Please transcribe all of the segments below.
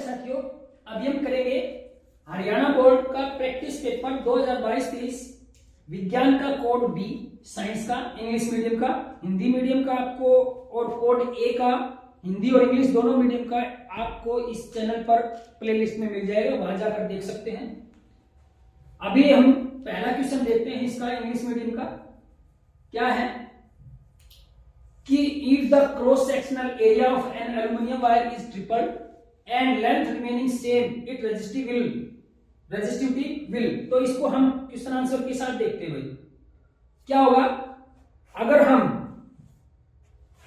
साथियों, अभी हम करेंगे हरियाणा बोर्ड का प्रैक्टिस पेपर 2022-23 विज्ञान का कोड बी, साइंस का, इंग्लिश मीडियम का, हिंदी मीडियम का आपको और कोड ए का हिंदी और इंग्लिश दोनों मीडियम का आपको इस चैनल पर प्लेलिस्ट में मिल जाएगा, वहां जाकर देख सकते हैं। अभी हम पहला क्वेश्चन देखते हैं इसका इंग्लिश मीडियम का। क्या है कि if the cross sectional area of an aluminum wire is tripled and length remaining same, it resistivity will। तो इसको हम क्वेश्चन आंसर के साथ देखते हैं भाई। क्या होगा अगर हम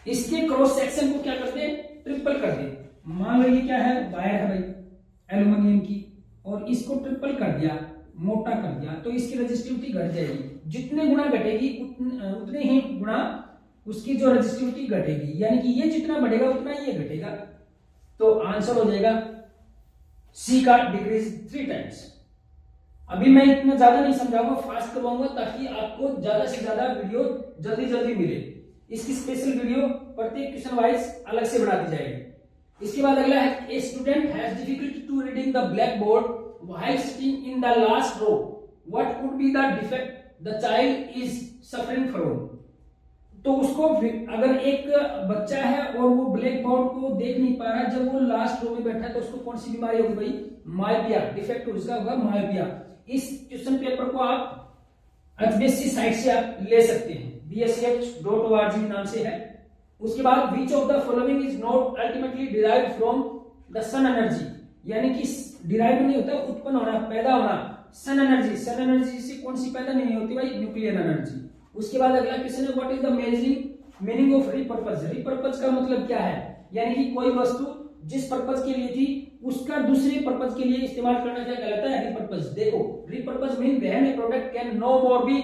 इसके क्रॉस सेक्शन को क्या करते हैं, ट्रिपल कर दें। मान लो ये क्या है, वायर है भाई एल्यूमिनियम की, और इसको ट्रिपल कर दिया, मोटा कर दिया, तो इसकी रेजिस्टिविटी घट जाएगी। जितने गुना घटेगी उतने ही गुना उसकी जो रेजिस्टिविटी घटेगी, यानी कि ये जितना बढ़ेगा उतना ये घटेगा। तो आंसर हो जाएगा सी का डिक्रीज 3 टाइम्स। अभी मैं इतना ज्यादा नहीं समझाऊंगा, फास्ट करवाऊंगा ताकि आपको ज्यादा से ज्यादा वीडियो जल्दी जल्दी मिले। इसकी स्पेशल वीडियो प्रत्येक क्वेश्चन वाइज अलग से बना दी जाएगी। इसके बाद अगला है, a student has difficulty to reading the black board while sitting in the last row, what could be the defect the child is suffering from. तो उसको अगर एक बच्चा है और वो ब्लैक बोर्ड को देख नहीं पा रहा है, जब वो लास्ट रो में बैठा है, तो उसको कौन सी बीमारी होगी भाई, मायोपिया। डिफेक्ट उसका होगा मायोपिया। इस क्वेश्चन पेपर को आप एचबीएससी साइट से आप ले सकते हैं, bsch.org नाम से है। उसके बाद which of the following is not ultimately derived from the sun energy, यानी कि डिराइव नहीं होता, उत्पन्न होना, पैदा होना। सन एनर्जी, सन एनर्जी से कौन सी पैदा नहीं होती भाई, न्यूक्लियर एनर्जी। उसके बाद अगला क्वेश्चन है, what is the meaning of repurpose. Repurpose का मतलब क्या है, यानी कि कोई वस्तु जिस पर्पज के लिए थी उसका दूसरे पर्पज के लिए इस्तेमाल करना क्या कहलाता है, रिपर्पज। देखो repurpose mean when a product can no more be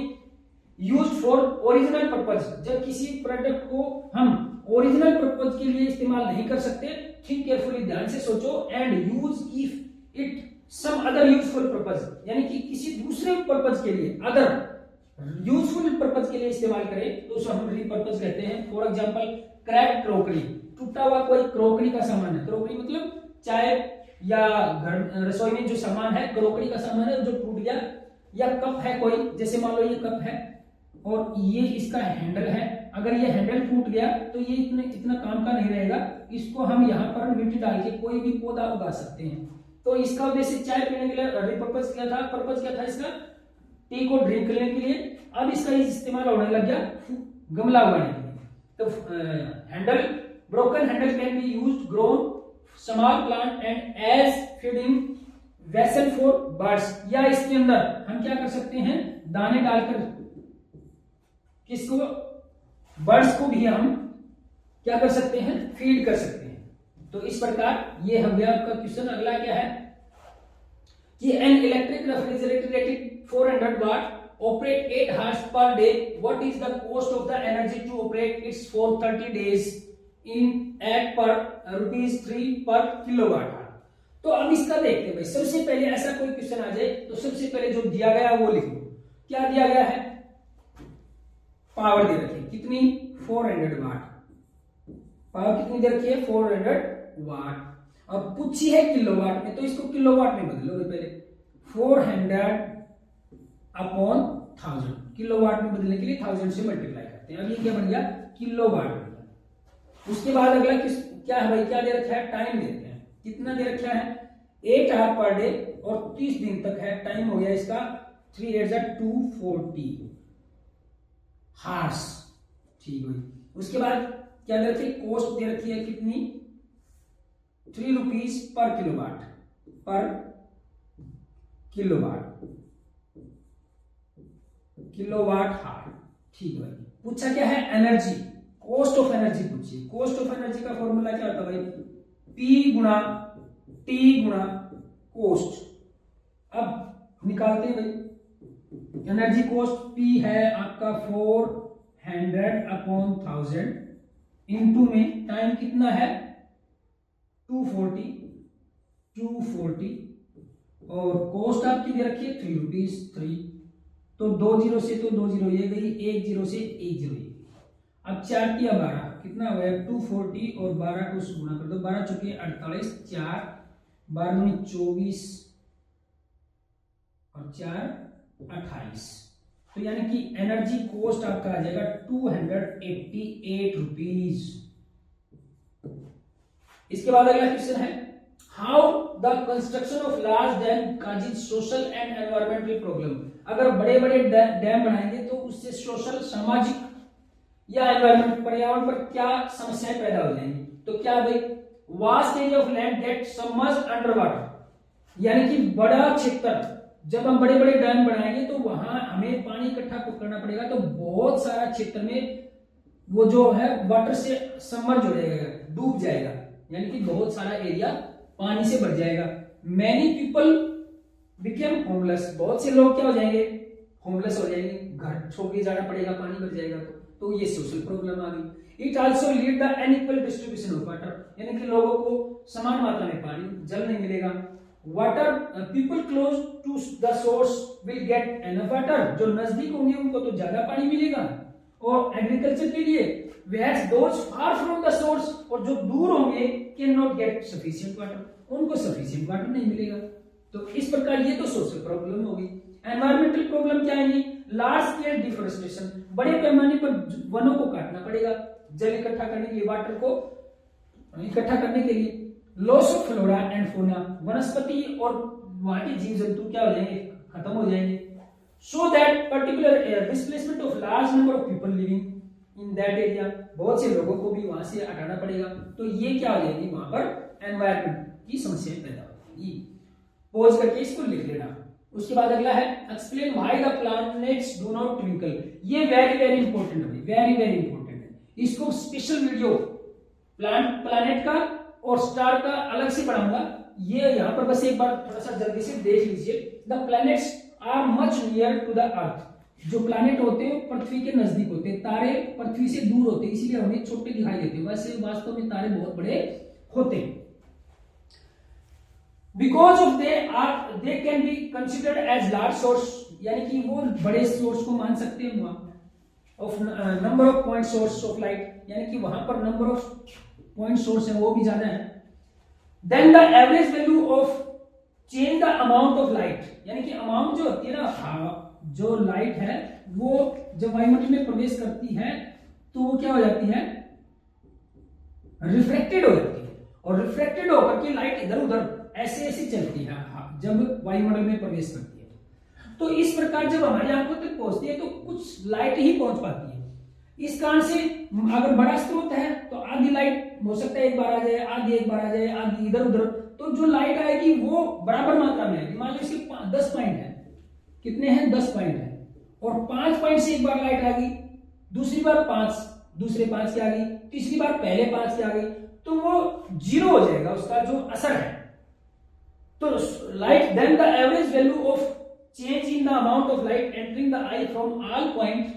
used for original purpose. जब किसी प्रोडक्ट को हम ओरिजिनल पर्पज के लिए इस्तेमाल नहीं कर सकते, थिंक केयरफुली, ध्यान से सोचो, and use if it some other useful purpose, यानी कि किसी दूसरे पर्पज के लिए, अदर यूजफुल पर्पज के लिए इस्तेमाल करें तो उसे हम रिपर्पज कहते हैं। फॉर एग्जांपल क्रैक्ड क्रोकरी, टूटा हुआ कोई क्रोकरी का सामान है। क्रोकरी मतलब चाय या घर रसोई में जो सामान है, क्रोकरी का सामान है जो टूट गया। या कप है कोई, जैसे मान लो ये कप है और ये इसका हैंडल है, अगर ये हैंडल टूट गया तो ये इतना काम का नहीं रहेगा। इसको हम यहाँ पर मिट्टी डाल के कोई भी पौधा उगा सकते हैं। तो इसका उद्देश्य चाय पीने के लिए रिपर्पज किया था। पर्पज क्या था इसका, टी को ड्रिंक करने के लिए। अब इसका इस्तेमाल होने लग गया गमला उगाने के लिए। तो handle, broken handle can be used grown small plant and as feeding vessel for birds. या इसके अंदर हम क्या कर सकते हैं, दाने डालकर किसको, बर्ड्स को भी हम क्या कर सकते हैं, फीड कर सकते हैं। तो इस प्रकार ये हो गया आपका क्वेश्चन। अगला क्या है कि an electric refrigerator rated 400 watt operate 8 hours per day, what is the cost of the energy to operate it for 30 days in at per ₹3 per kilowatt hour। तो अब इसका देखते हैं भाई। सबसे पहले ऐसा कोई क्वेश्चन आ जाए तो सबसे पहले जो दिया गया वो लिखो। क्या दिया गया है, पावर दे रखी है कितनी, 400 वाट। पावर कितनी दे रखी है, 400 वाट। अब पूछी है किलोवाट में, तो इसको किलोवाट में बदलोगे पहले। 400 अपॉन 1000, किलोवाट में बदलने के लिए 1000 से मल्टीप्लाई करते हैं। अब ये क्या बन गया, किलोवाट बन गया। उसके बाद अगला क्या है भाई, क्या दे रखा है, टाइम देते हैं। कितना दे रखा है, 8 आवर पर डे और 30 दिन तक है। टाइम हो गया इसका 3 8 240 हार्स, ठीक है। उसके बाद क्या दे रखी है, कॉस्ट दे रखी है कितनी, ₹3 पर किलोवाट, पर किलोवाट, किलोवाट हार, ठीक है। पूछा क्या है, एनर्जी, कॉस्ट ऑफ एनर्जी पूछी। कॉस्ट ऑफ एनर्जी का फॉर्मूला क्या होता है भाई, पी गुणा टी गुणा कॉस्ट। अब निकालते हैं भाई। एनर्जी कॉस्ट पी है आपका 400 अपॉन 1000 इंटू में टाइम कितना है 240 और कॉस्ट आपकी दे रखी है ₹3। तो 2 जीरो से तो 2 जीरो ये गई, 1 जीरो से 1 जीरो ये गई। अब 4 या 12 कितना हो गया, 240 और 12 को गुणा कर दो, 12 चुके 48, 4 12 दूनी 24 और 4 28। तो यानी कि एनर्जी कॉस्ट आपका आ जाएगा 288 रुपीज। इसके बाद अगला क्वेश्चन है, how the construction of large dam causes social and environmental problem. अगर बड़े बड़े डैम बनाएंगे तो उससे सोशल, सामाजिक या एनवायरमेंट, पर्यावरण पर क्या समस्याएं पैदा हो जाएंगी। तो क्या भाई, vast area of land get submerged under water, यानी कि बड़ा क्षेत्र, जब हम बड़े बड़े डैम बनाएंगे तो वहां हमें पानी इकट्ठा करना पड़ेगा, तो बहुत सारा क्षेत्र में वो जो है वाटर से सबमर्ज हो जाएगा, डूब जाएगा, यानी कि बहुत सारा एरिया पानी से भर जाएगा। मैनी पीपल बिकेम होमलेस, बहुत से लोग क्या हो जाएंगे, होमलेस हो जाएंगे, घर छोड़ के जाना पड़ेगा, पानी भर जाएगा। तो ये सोशल प्रॉब्लम आ गई। It also lead the unequal distribution of water, यानी कि लोगों को समान मात्रा में पानी, जल नहीं मिलेगा। Water, people close to the source will get enough water, जो नजदीक होंगे उनको तो ज्यादा पानी मिलेगा। और एग्रीकल्चर के लिए whereas those far from the source, और जो दूर होंगे can not gate sufficient water, उनको सफिशिएंट वाटर नहीं मिलेगा। तो इस प्रकार ये तो सोशल प्रॉब्लम होगी। एनवायरमेंटल प्रॉब्लम क्या आएंगी, लार्ज स्केल डिफोरेस्टेशन, बड़े पैमाने पर वनों को काटना पड़ेगा जल इकट्ठा करने के लिए, वाटर को इकट्ठा करने के लिए। Loss of flora and fauna, वनस्पति और वहां के जीव जंतु क्या हो जाएंगे, खत्म हो जाएंगे। So that particular displacement of large number of people living in that area, बहुत से लोगों को भी वहां से हटाना पड़ेगा। तो ये क्या हो जाएगी, वहां पर एनवायरमेंट की समस्याएं पैदा हो जाएगी। पॉज करके इसको लिख लेना। उसके बाद अगला है, explain why the planets do not twinkle. ये वेरी वेरी इंपॉर्टेंट है, वेरी वेरी इंपॉर्टेंट है। इसको स्पेशल वीडियो प्लैनेट का और स्टार का अलग से पढ़ाऊंगा। ये यहाँ पर बस एक बार थोड़ा सा जल्दी से देख लीजिए। The planets are much near to the earth, जो प्लैनेट होते हैं पृथ्वी के नजदीक होते हैं, तारे पृथ्वी से दूर होते हैं, इसीलिए उन्हें छोटे दिखाई देते हैं, वैसे वास्तव में तारे बहुत बड़े होते हैं। Because of they can be considered as large source, यानी कि वो बड़े सोर्स को मान सकते हैं वहां of number of point source of light, यानी कि वहां पर नंबर ऑफ पॉइंट सोर्स है वो भी ज्यादा है। Then the average value of change the amount of light, यानी कि अमाउंट जो होती है ना, जो लाइट है वो जब वायुमंडल में प्रवेश करती है तो वो क्या हो जाती है, रिफ्लेक्टेड हो जाती है, और रिफ्लेक्टेड होकर के लाइट इधर उधर ऐसे ऐसे चलती है जब वायुमंडल में प्रवेश करती है। तो इस प्रकार जब हमारी आंखों तक पहुंचती है तो कुछ लाइट ही पहुंच पाती है। इस कारण से अगर बड़ा स्रोत है तो आधी लाइट हो सकता है एक बार आ जाए, आधी एक बार आ जाए, आधी इधर उधर, तो जो लाइट आएगी वो बराबर मात्रा में आएगी। मान लो इसके 10 पॉइंट है, कितने हैं, 10 पॉइंट है, और 5 पॉइंट से एक बार लाइट आ गई, दूसरी बार 5, दूसरे 5 की आ गई, तीसरी बार पहले 5 की आ गई, तो वो 0 हो जाएगा उसका जो असर है। तो light then the average value of change in the amount of light entering the eye from all point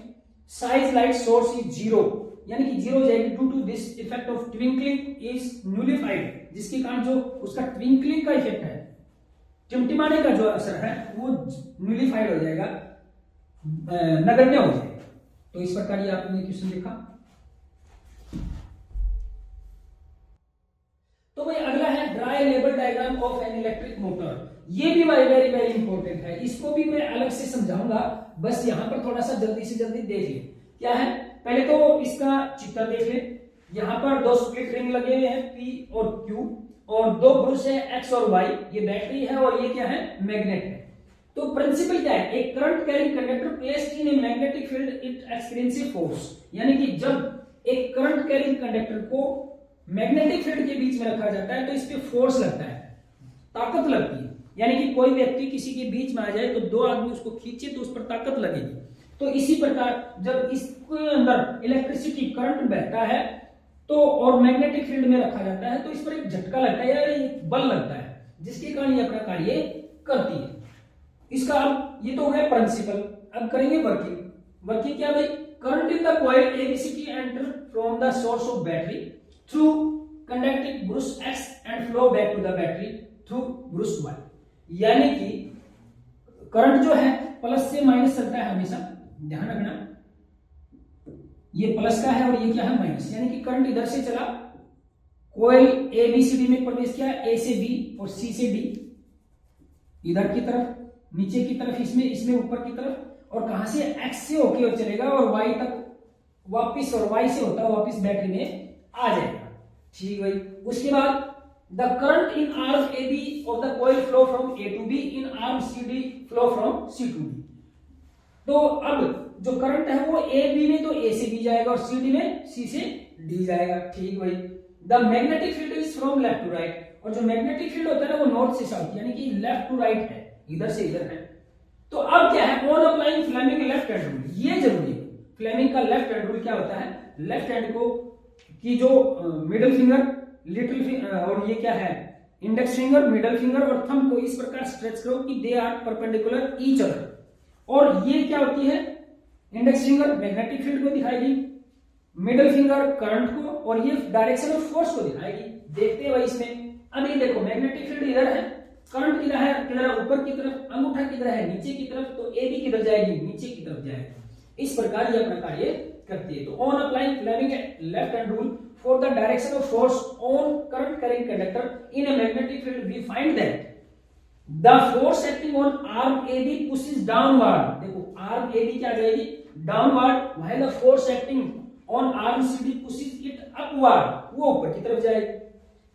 size light source is 0, यानी कि 0 हो जाएगी। Due to this effect of twinkling is nullified, जिसके कारण जो उसका ट्विंकलिंग का effect है, टिमटिमाने का जो असर है वो न्यूलिफाइड हो जाएगा, नगण्य हो जाएगा। तो इस प्रकार ये आपने क्वेश्चन देखा। तो भाई अगला है dry label diagram of an electric motor. ये भी वेरी वेरी वेरी इंपॉर्टेंट है, इसको भी मैं अलग से समझाऊंगा, बस यहां पर थोड़ा सा जल्दी से जल्दी देख ले। क्या है, पहले तो इसका चित्र देख ले। यहां पर 2 स्प्लिट रिंग लगे हुए हैं P और Q, और 2 ब्रश है X और Y, ये बैटरी है और ये क्या है, मैग्नेट है। तो प्रिंसिपल क्या है, एक current carrying conductor placed in a magnetic field it experiences force, यानी कि जब एक करंट कैरिंग कंडक्टर को मैग्नेटिक फील्ड के बीच में रखा जाता है तो इस पे फोर्स लगता है, ताकत लगती है, यानी कि कोई व्यक्ति किसी के बीच में आ जाए तो 2 आदमी उसको खींचे तो उस पर ताकत लगेगी। तो इसी प्रकार जब इसके अंदर इलेक्ट्रिसिटी करंट बहता है तो और मैग्नेटिक फील्ड में रखा जाता है तो इस पर एक झटका लगता है या एक बल लगता है, जिसके कारण ये अपना कार्य करती है। इसका अब ये तो हो गया प्रिंसिपल। अब करेंगे वर्किंग। वर्किंग क्या भाई, current in the coil ABCD enter from the source of battery through conducting brush X and flow back to the battery through brush Y, यानी कि करंट जो है प्लस से माइनस चलता है हमेशा, ध्यान रखना, ये प्लस का है और ये क्या है, माइनस, यानी कि करंट इधर से चला कोयल ए बी सी डी में प्रवेश किया, ए से बी और सी से डी, इधर की तरफ, नीचे की तरफ इसमें ऊपर की तरफ, और कहां से एक्स से होके चलेगा और वाई तक वापिस, और वाई से होता वापिस बैटरी में आ जाएगा। ठीक भाई। उसके बाद the current in arm A B of the coil flow from A to B, in arm C D flow from C to D. तो अब जो करंट है वो ए बी में तो ए से बी जाएगा और सी डी में सी से डी जाएगा। ठीक भाई। The magnetic field is from left to right, और जो मैग्नेटिक फील्ड होता है ना वो नॉर्थ से साउथ, यानी कि लेफ्ट टू राइट है, इधर से इधर है। तो अब क्या है, on applying Fleming left hand rule, ये जरूरी है। फ्लेमिंग का लेफ्ट हैंड रूल क्या होता है, लेफ्ट हैंड को की जो मिडिल फिंगर, लिटिल फिंगर और ये क्या है इंडेक्स फिंगर, मिडिल फिंगर और थंब को इस प्रकार स्ट्रेच करो कि they are perpendicular each other. और ये क्या होती है, इंडेक्स फिंगर मैग्नेटिक फील्ड को दिखाएगी, मिडिल फिंगर करंट को, और ये डायरेक्शन ऑफ फोर्स को दिखाएगी। देखते हैं भाई इसमें। अब ये देखो मैग्नेटिक फील्ड इधर है, करंट किधर है, ऊपर की तरफ, अंगूठा किधर है नीचे की तरफ, तो ए बी किधर जाएगी, नीचे की तरफ जाएगी। इस प्रकार ये अपना कार्य करती है। तो on applying Fleming left hand rule for the direction of force on current carrying conductor in a magnetic field we find that the force acting on arm A B pushes downward. देखो arm A B क्या जाएगी, downward, while the force acting on arm C D pushes it upward, वो ऊपर की तरफ जाएगी।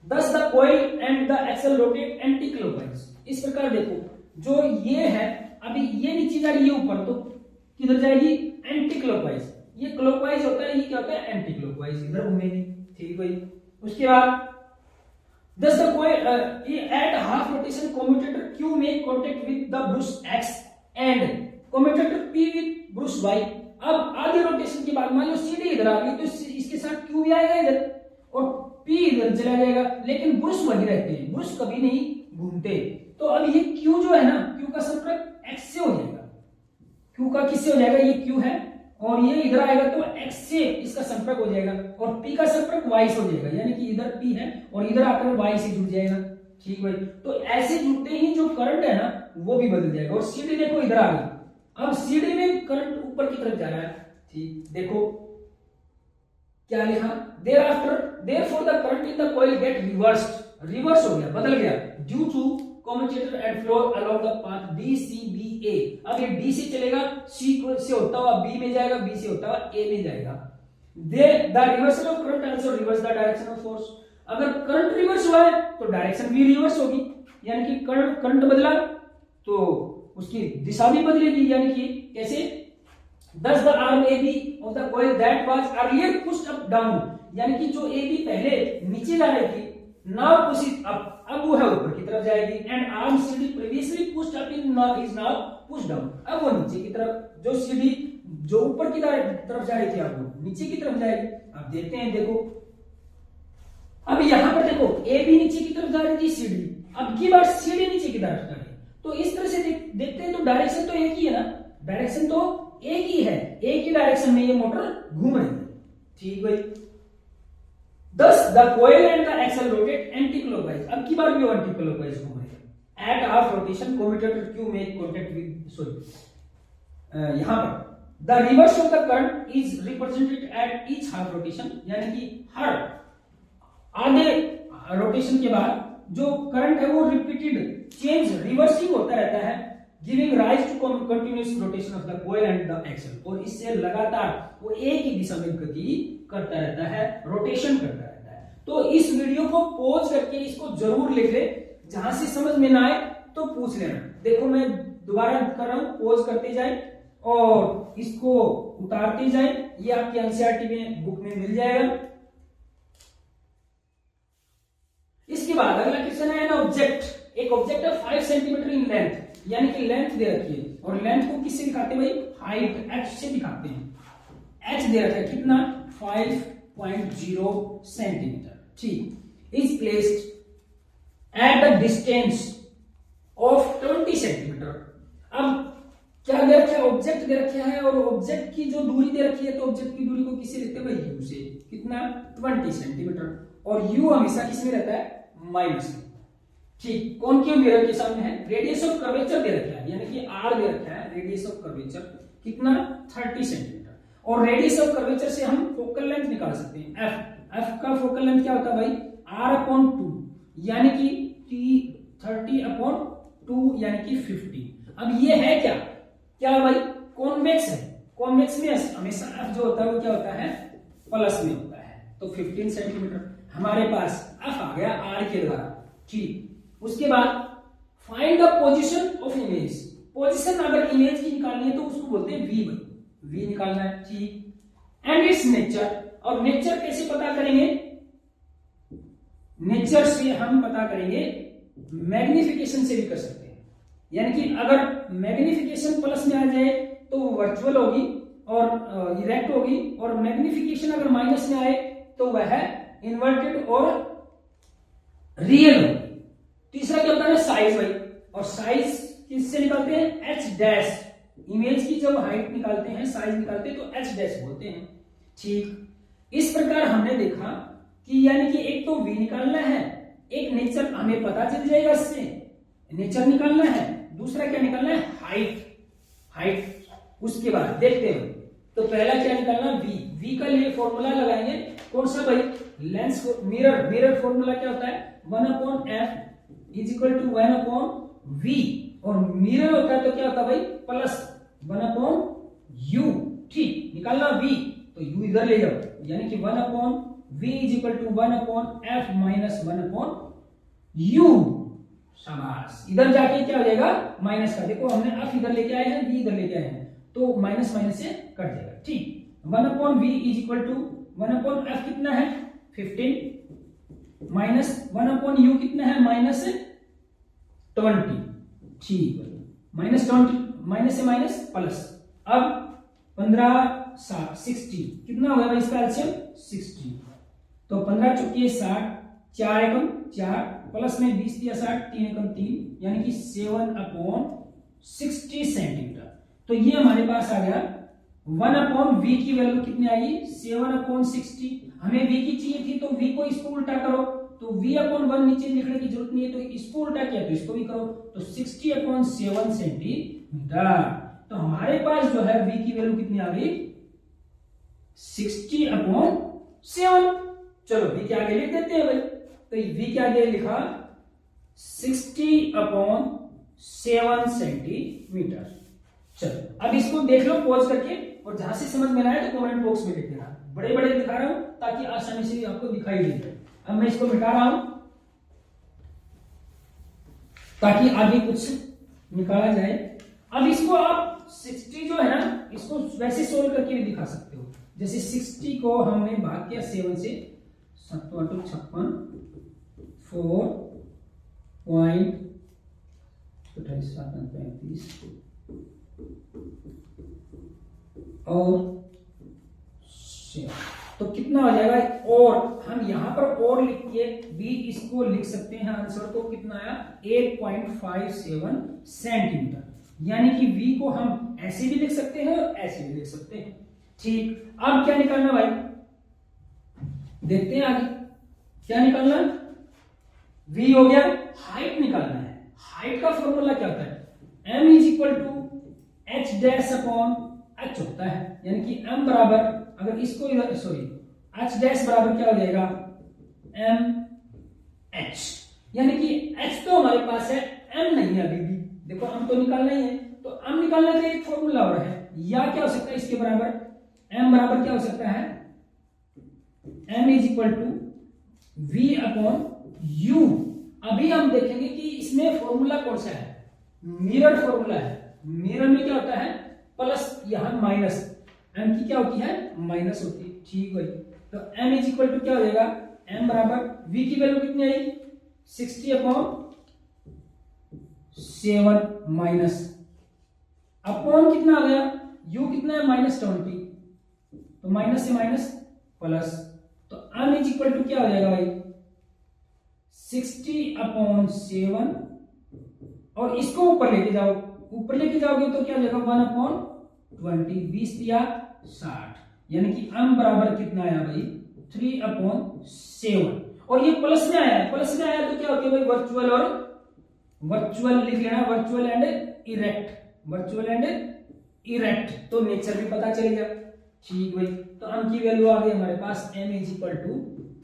Thus the coil and the axle rotate anti-clockwise। इस प्रकार देखो जो ये है, अभी ये नीचे जा रही है ऊपर, तो किधर जाएगी, एंटी क्लॉकवाइज। ये क्लॉकवाइज होता है, ये क्या होता है, एंटी क्लॉकवाइज, इधर घूमेगी। ठीक भाई। उसके बाद thus the coil at half rotation commutator Q make contact with the brush X and commutator P with brush Y। अब आधे रोटेशन के बाद मान लो सीडी इधर आ गई, तो इसके साथ Q भी आएगा इधर और P इधर चला जाएगा, लेकिन ब्रुश वही रहते हैं, ब्रुश कभी नहीं घूमते। तो अब ये Q जो है ना, Q का संपर्क X से हो जाएगा। Q का किससे हो जाएगा, ये Q है और ये इधर आएगा तो X से इसका संपर्क हो जाएगा, और P का संपर्क Y से हो जाएगा, यानी कि इधर P है और इधर आकर Y से जुड़ जाएगा। ठीक भाई। तो ऐसे जुड़ते ही जो करंट है ना वो भी बदल जाएगा। और सीडी देखो इधर आ गई, अब सीडी में करंट ऊपर की तरफ जा रहा है। ठीक, देखो क्या लिखा, therefore the current in the coil get reversed, reverse हो गया, बदल गया, due to commutator and flow along the path DCBA। अब ये D से चलेगा, C से होता हुआ B में जाएगा, B से होता हुआ A में जाएगा। The reversal of current also reverse the direction of force। अगर करंट रिवर्स हुआ है तो डायरेक्शन भी रिवर्स होगी, यानी कि करंट बदला तो उसकी दिशा भी बदलेगी, यानी कि कैसे, Thus the arm AB of the coil that was earlier pushed up down, यानी कि जो AB पहले नीचे जा रही थी, now pushed up, अब वो है ऊपर की तरफ जाएगी। and arm CD previously pushed up is now pushed down, अब वो नीचे की तरफ, जो CD जो ऊपर की तरफ जा रही थी अब वो नीचे की तरफ जाएगी। अब देखते हैं, देखो अब यहां पर देखो AB नीचे की तरफ जा रही थी CD, अब की बार CD नीचे की तरफ जा रही है। तो इस तरह से देखते हैं तो डायरेक्शन तो एक ही है ना, डायरेक्शन तो एक ही है, एक ही डायरेक्शन में ये मोटर घूम रही है। ठीक भाई। Thus the coil and the axle rotate anti-clockwise, अब की बार भी anti-clockwise घूम रही है। At half rotation commutator Q make contact with यहां पर the reverse of the current is represented at each half rotation, यानी कि हर आधे रोटेशन के बाद जो करंट है वो रिपीटेड चेंज रिवर्सिंग होता रहता है, giving rise to continuous rotation of the coil and the axle, और इससे लगातार वो एक ही दिशा में गति करता रहता है, रोटेशन करता रहता है। तो इस वीडियो को पॉज करके इसको जरूर लिख ले, जहां से समझ में ना आए तो पूछ लेना। देखो मैं दोबारा कर रहा हूं, पॉज करते जाए और इसको उतारते जाए, ये आपकी एनसीईआरटी में बुक में मिल जाएगा। इसके बाद अगला क्वेश्चन है ना, ऑब्जेक्ट, एक ऑब्जेक्ट है 5 सेंटीमीटर इन लेंथ, यानी कि लेंथ दे रखी है, और लेंथ को किससे दिखाते हैं भाई, हाइट h से दिखाते हैं। h दे रखा है कितना, 5.0 सेंटीमीटर। ठीक, is placed at the distance of 20 centimetre. अब क्या दे रखा है, ऑब्जेक्ट दे रखा है, और ऑब्जेक्ट की जो दूरी दे रखी है, तो ऑब्जेक्ट की दूरी को किससे लिखते हैं भाई, u से, कितना, 20 सेंटीमीटर, और u हमेशा किसमें रहता है, माइनस में। ठीक, कौन क्यों मिरर के सामने है, रेडियस ऑफ कर्वेचर दे रखा है, यानी कि r दे रखा है, रेडियस ऑफ कर्वेचर कितना, 30 सेंटीमीटर, और रेडियस ऑफ कर्वेचर से हम फोकल लेंथ निकाल सकते हैं, f का फोकल लेंथ क्या होता है भाई, r/2 यानी कि 30/2 यानी कि 50। अब ये है क्या क्या भाई, कॉन्वेक्स है। कॉन्वेक्स में हमेशा f जो होता है वो क्या होता है, प्लस में होता है। तो 15 सेंटीमीटर हमारे पास f आ गया r के द्वारा। ठीक, उसके बाद find the position of image. Position अगर इमेज की निकालनी है तो उसको बोलते हैं v। v निकालना है। ठीक, एंड इट्स नेचर। और नेचर कैसे पता करेंगे, नेचर से हम पता करेंगे, मैग्निफिकेशन से भी कर सकते हैं। यानी कि अगर मैग्निफिकेशन प्लस में आ जाए तो वर्चुअल होगी और इरेक्ट होगी, और मैग्निफिकेशन अगर माइनस में आए तो वह इन्वर्टेड और रियल होगी। तीसरा क्या होता है, साइज भाई। और साइज किससे निकालते हैं, h डैश। इमेज की जब हाइट निकालते हैं, साइज निकालते हैं तो h डैश बोलते हैं। ठीक, इस प्रकार हमने देखा कि यानी कि एक तो v निकालना है, एक नेचर हमें पता चल जाएगा, इससे नेचर निकालना है, दूसरा क्या निकालना है, हाइट। उसके बाद देखते हैं, तो पहला क्या निकालना, v का लिए फॉर्मूला लगाएंगे कौन सा भाई, लेंस मिरर फॉर्मूला क्या होता है, 1/f is equal to 1/v। और मिरर होता है तो क्या होता है भाई, प्लस 1/u। ठीक, निकालना v तो u इधर ले जाओ, यानी कि 1/v is equal to 1/f minus 1/u। शाबाश, इधर जाके क्या हो जाएगा, माइनस का। देखो हमने f इधर लेके आए हैं, v इधर लेके आए हैं, तो माइनस माइनस से कट जाएगा। ठीक, 1/v is equal to 1/f कितना है 15 माइनस 1/u कितना है -20। ठीक है, -20, माइनस से माइनस प्लस। अब 15 60 कितना होगा भाई इसका एलसीएम 60। तो 15 चौके 60, 4 एकम 4, प्लस में 20 दिया 60, 3 एकम 3, यानी कि 7/60 सेंटीमीटर। तो ये हमारे पास आ गया 1/v की वैल्यू कितनी आएगी 7/60। हमें v की चाहिए थी, तो v को इसको उल्टा करो, तो v/1 नीचे लिखने की जरूरत नहीं है, तो इसको उल्टा किया तो इसको भी करो, तो 60/7 सेंटीमीटर। तो हमारे पास जो है v की वैल्यू कितनी आ गई 60/7। चलो v के आगे लिख देते हैं भाई, तो v के आगे लिखा 60/7 सेंटीमीटर। चलो अब इसको देख लो पॉज करके, और जहां से समझ में आए तो कमेंट बॉक्स में लिख देना। बड़े बड़े दिखा रहा हूं ताकि आसानी से आपको दिखाई दे। अब मैं इसको मिटा रहा हूं ताकि आगे कुछ निकाला जाए। अब इसको आप 60 जो है ना, इसको वैसे सोल्व करके भी दिखा सकते हो। जैसे 60 को हमने भाग किया 7 से, 7×56 4.35 और 7, तो कितना हो जाएगा। और हम यहां पर और लिख के भी इसको लिख सकते हैं आंसर, तो कितना आया 8.57 सेंटीमीटर। यानी कि v को हम ऐसे भी लिख सकते हैं और ऐसे भी लिख सकते हैं। ठीक, अब क्या निकालना भाई, देखते हैं आगे क्या निकालना। v हो गया, हाइट निकालना है। हाइट का फॉर्मूला क्या होता है, m is equal to h dash upon h होता है, यानी कि m बराबर, अगर इसको इधर सॉरी h डैश बराबर क्या हो जाएगा m h, यानी कि h तो हमारे पास है, m नहीं है अभी भी। देखो m तो निकालना ही है, तो m निकालने का एक फॉर्मूला और है, या क्या हो सकता है इसके बराबर, m बराबर क्या हो सकता है, m is equal to v upon u। अभी हम देखेंगे कि इसमें फॉर्मूला कौन सा है, मिरर फॉर्मूला है। मिरर में क्या होता है प्लस, यहां माइनस, m की क्या होती है माइनस होती है। ठीक भाई, तो m इज इक्वल टू क्या हो जाएगा, m बराबर v की वैल्यू कितनी आई 60/7 माइनस अपॉन कितना आ गया, u कितना है -20, तो माइनस से माइनस प्लस, तो m इज इक्वल टू क्या हो जाएगा भाई 60/7, और इसको ऊपर लेके जाओ, ऊपर लेके जाओगे तो क्या हो जाएगा 1/20, 20 दिया 60, यानी कि m बराबर कितना आया भाई 3/7। और ये प्लस में आया है, प्लस में आया तो क्या होती है भाई वर्चुअल, और वर्चुअल लिख लेना, वर्चुअल एंड इरेक्ट, तो नेचर भी पता चलेगा। ठीक भाई, तो m की वैल्यू आ गई हमारे पास, m इज इक्वल टू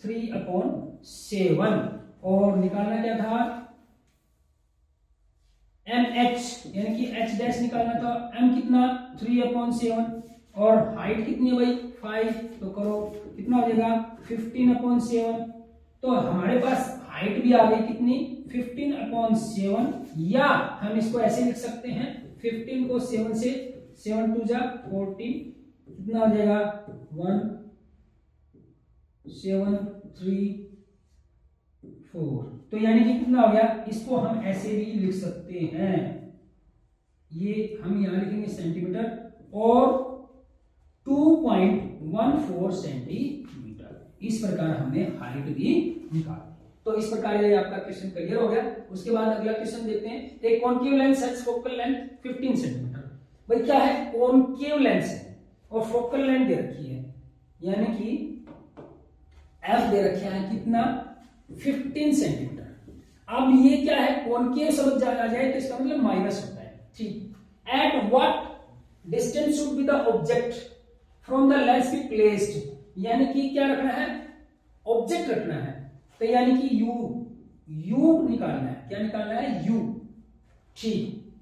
3/7 7 और निकालना क्या था mh यानी कि h डैश निकालना था। m कितना 3/7 और हाइट कितनी है भाई 5, तो करो कितना हो जाएगा 15/7। तो हमारे पास हाइट भी आ गई कितनी 15/7, या हम इसको ऐसे लिख सकते हैं 15 को 7 से 7 2 जा 14 कितना हो जाएगा 1 7 3 4। तो यानी कि कितना हो गया, इसको हम ऐसे भी लिख सकते हैं, ये हम यहां लिखेंगे सेंटीमीटर और 2.14 सेंटीमीटर। इस प्रकार हमने हाइट भी निकाली। तो इस प्रकार ये आपका क्वेश्चन क्लियर हो गया। उसके बाद अगला क्वेश्चन देखते हैं। एक कॉन्केव लेंस है, फोकल लेंथ 15 सेंटीमीटर। भाई क्या है, कॉन्केव लेंस है और फोकल लेंथ दे रखी है, यानी कि एफ दे रखा है कितना 15 सेंटीमीटर। अब ये क्या है, कॉन्केव शब्द आ जाए तो इसका मतलब माइनस होता है, ठीक। At what distance should be the object from the lens be placed, यानी कि क्या रखना है, ऑब्जेक्ट रखना है। तो यानी कि यू निकालना है, क्या निकालना है यू, ठीक।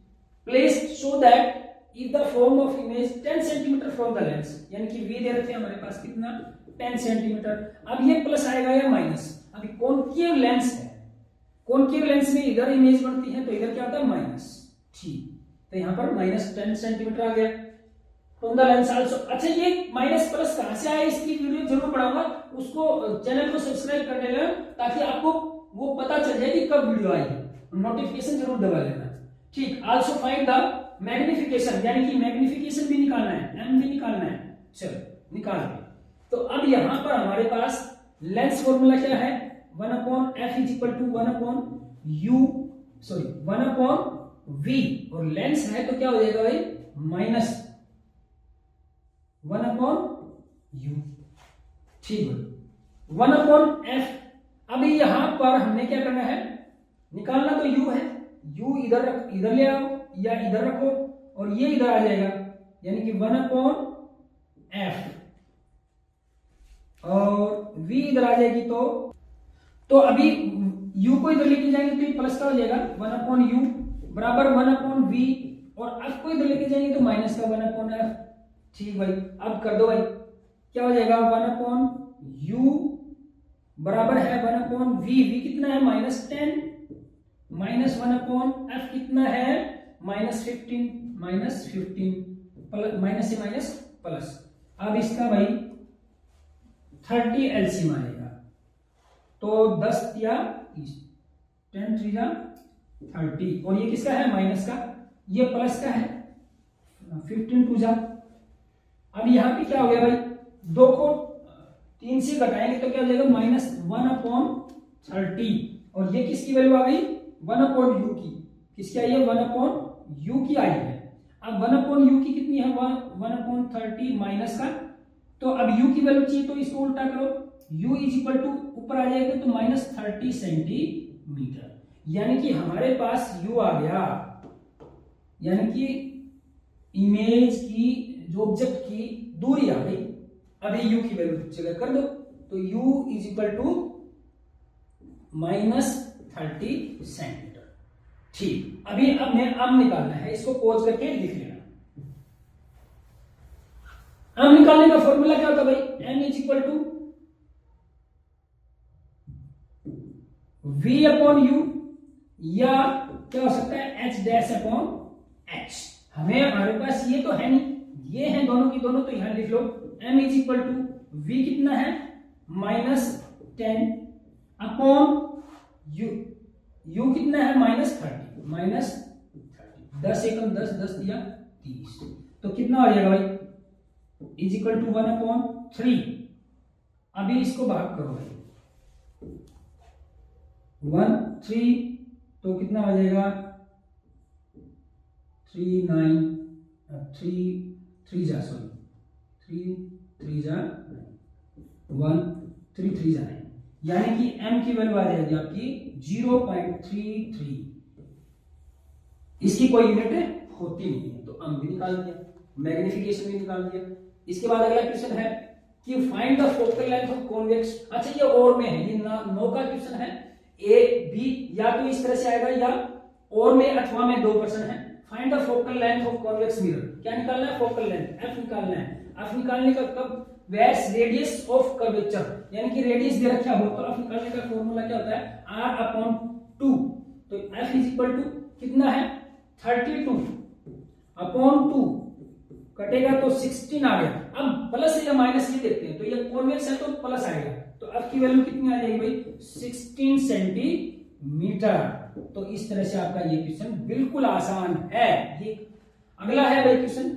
Placed so that if the form of image 10 centimetre from the lens, यानी कि वी दे रखे हैं हमारे पास कितना 10 सेंटीमीटर। अब ये प्लस आएगा या माइनस, अभी कॉन्केव लेंस है, कॉन्केव लेंस में इधर इमेज बनती है तो इधर क्या होता है माइनस, ठीक। तो यहां पर -10 सेंटीमीटर आ गया फ्रॉम द लेंस आल्सो। अच्छा ये माइनस प्लस कहां से आया, इसकी वीडियो जरूर बनाऊंगा, उसको चैनल को सब्सक्राइब कर लेना ताकि आपको वो पता चल जाए कि कब वीडियो आई है, नोटिफिकेशन जरूर दबा लेना, ठीक। आल्सो फाइंड द मैग्निफिकेशन, यानी कि मैग्निफिकेशन भी निकालना है, एम भी निकालना है, चलो निकाल दे। तो अब यहां पर हमारे पास लेंस फॉर्मूला क्या है, 1/f is equal to 1/v, और लेंस है तो क्या हो जाएगा भाई माइनस 1/u, ठीक है 1/f। अभी यहां पर हमने क्या करना है, निकालना तो u है, u इधर ले आओ या इधर रखो और ये इधर आ जाएगा, यानी कि 1/f और v इधर आ जाएगी। तो अभी u को इधर लेके जाएंगे तो ये प्लस का हो जाएगा 1/u बराबर 1/v, और f को इधर लेके जाएंगे तो माइनस का 1/f, ठीक भाई। अब कर दो भाई, क्या हो जाएगा 1/u बराबर है 1/v, v कितना है -10 माइनस 1/f कितना है -15 माइनस से माइनस प्लस। अब इसका भाई 30 एलसीएम आएगा, तो 10 या 10 3 जा 30, और ये किसका है माइनस का, ये प्लस का है 15 2 जा। अब यहां पे क्या हो गया भाई, 2 को 3 से घटाएंगे तो क्या हो जाएगा -1/30, और ये किसकी वैल्यू आ गई 1/u की, किसकी आई है 1/u की आई है। अब 1/u की कितनी है 1/30 माइनस का, तो अब u की वैल्यू चाहिए तो इसको उल्टा करो, u इज इक्वल टू ऊपर आ जाएगा तो -30 सेंटीमीटर, यानी कि हमारे पास u आ गया, यानी कि इमेज की जो ऑब्जेक्ट की दूरी आ गई। अभी u की वैल्यू जगह कर दो तो u is equal to -30 centimetre, ठीक। अभी अब निकालना है, इसको पॉज करके लिख लेना। आम निकालने का फॉर्मूला क्या होता है भाई, m is equal to v/u, या क्या हो सकता है h'/h। हमारे पास ये तो है नहीं, ये है दोनों की दोनों, तो यहां लिख लो m is equal to v कितना है -10 अपॉन u कितना है -30 10 एकम 10 10 दिया 30, तो कितना हो जाएगा भाई इज इक्वल टू 1/3। अभी इसको भाग करो भाई 1/3, तो कितना हो जाएगा 3 जा 1 3 3 जा 9, यानी कि m की वैल्यू आ जाएगी आपकी 0.33। इसकी कोई यूनिट होती नहीं है, तो m भी निकाल दिया, मैग्निफिकेशन भी निकाल दिया। इसके बाद अगला क्वेश्चन है कि find the focal length of convex. अच्छा ये और में है, ये 9 का क्वेश्चन है। ए बी या तो इस तरह से आएगा या और में अथवा में 2 प्रश्न है। Find the focal length of convex mirror, क्या निकालना है? फोकल लेंथ, एफ निकालना है। एफ निकालने का कब? वैस रेडियस ऑफ कर्वेचर, यानी कि रेडियस दे रखा हो तो एफ निकालने का फॉर्मूला क्या होता है? R upon 2। तो एफ इज इक्वल टू कितना है? 32 अपॉन 2 कटेगा तो 16 आ गया। अब प्लस या माइनस ये देखते हैं, तो ये कॉन्वेक्स है तो प्लस आएगा, तो एफ की वैल्यू कितनी आ जाएगी भाई? 16 सेंटीमीटर। तो इस तरह से आपका ये क्वेश्चन बिल्कुल आसान है। ये अगला है भाई क्वेश्चन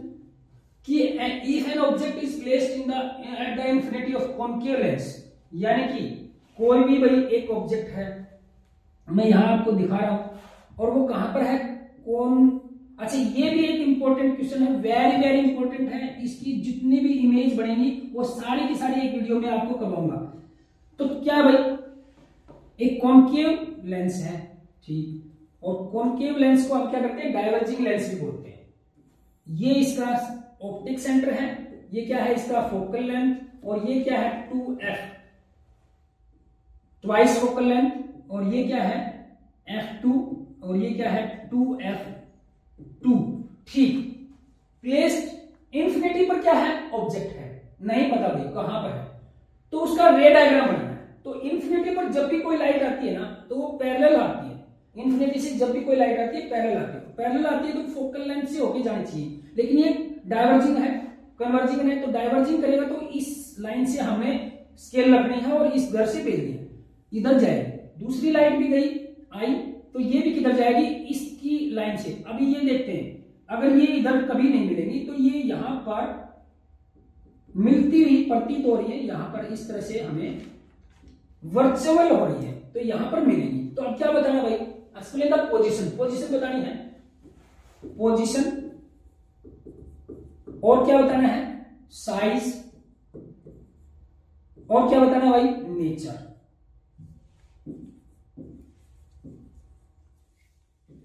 कि if an object is placed in the at the infinity of concave lens, यानी कि कोई भी भाई एक ऑब्जेक्ट है, मैं यहां आपको दिखा रहा हूं और वो कहां पर है? कौन? अच्छा ये भी एक इंपॉर्टेंट क्वेश्चन है, वेरी वेरी इंपॉर्टेंट है। इसकी जितनी भी इमेज बनेगी वो सारी की सारी एक वीडियो में आपको करवाऊंगा। तो क्या भाई, एक कॉन्केव लेंस है, ठीक, और कॉन्केव लेंस को हम क्या करते हैं? डाइवर्जिंग लेंस भी बोलते हैं। ये इसका ऑप्टिक सेंटर है, ये क्या है? इसका फोकल लेंथ, और ये क्या है? 2f ट्वाइस फोकल लेंथ, और ये क्या है? f2, और ये क्या है? 2f2, ठीक। प्लेस्ड इंफिनिटी पर क्या है? ऑब्जेक्ट है, नहीं पता भाई कहां पर है, तो उसका रे डायग्राम बनना है। तो इंफिनिटी पर जब भी कोई लाइट आती है ना तो वो पैरेलल आती है। इंफिनिटी से जब भी कोई लाइट आती है पैरेलल आती है, पैरेलल आती है तो फोकल लेंथ से होके जानी चाहिए। लेकिन ये डाइवर्जिंग है, कन्वर्जिंग है, तो डाइवर्जिंग करेगा तो इस लाइन से हमें स्केल रखनी है और इस घर से भेजनी है, इधर जाएगी। दूसरी लाइट भी गई आई तो ये भी किधर जाएगी? इसकी लाइन से। अभी ये देखते हैं, अगर ये इधर कभी नहीं मिलेगी तो ये यहां पर मिलती हुई प्रतीत हो रही है, यहां पर इस तरह से हमें वर्चुअल हो रही है, तो यहां पर मिलेगी। तो अब क्या बताना भाई? एक्सप्लेन द पोजीशन, पोजीशन बतानी है, पोजीशन, और क्या बताना है? साइज, और क्या बताना है भाई? नेचर।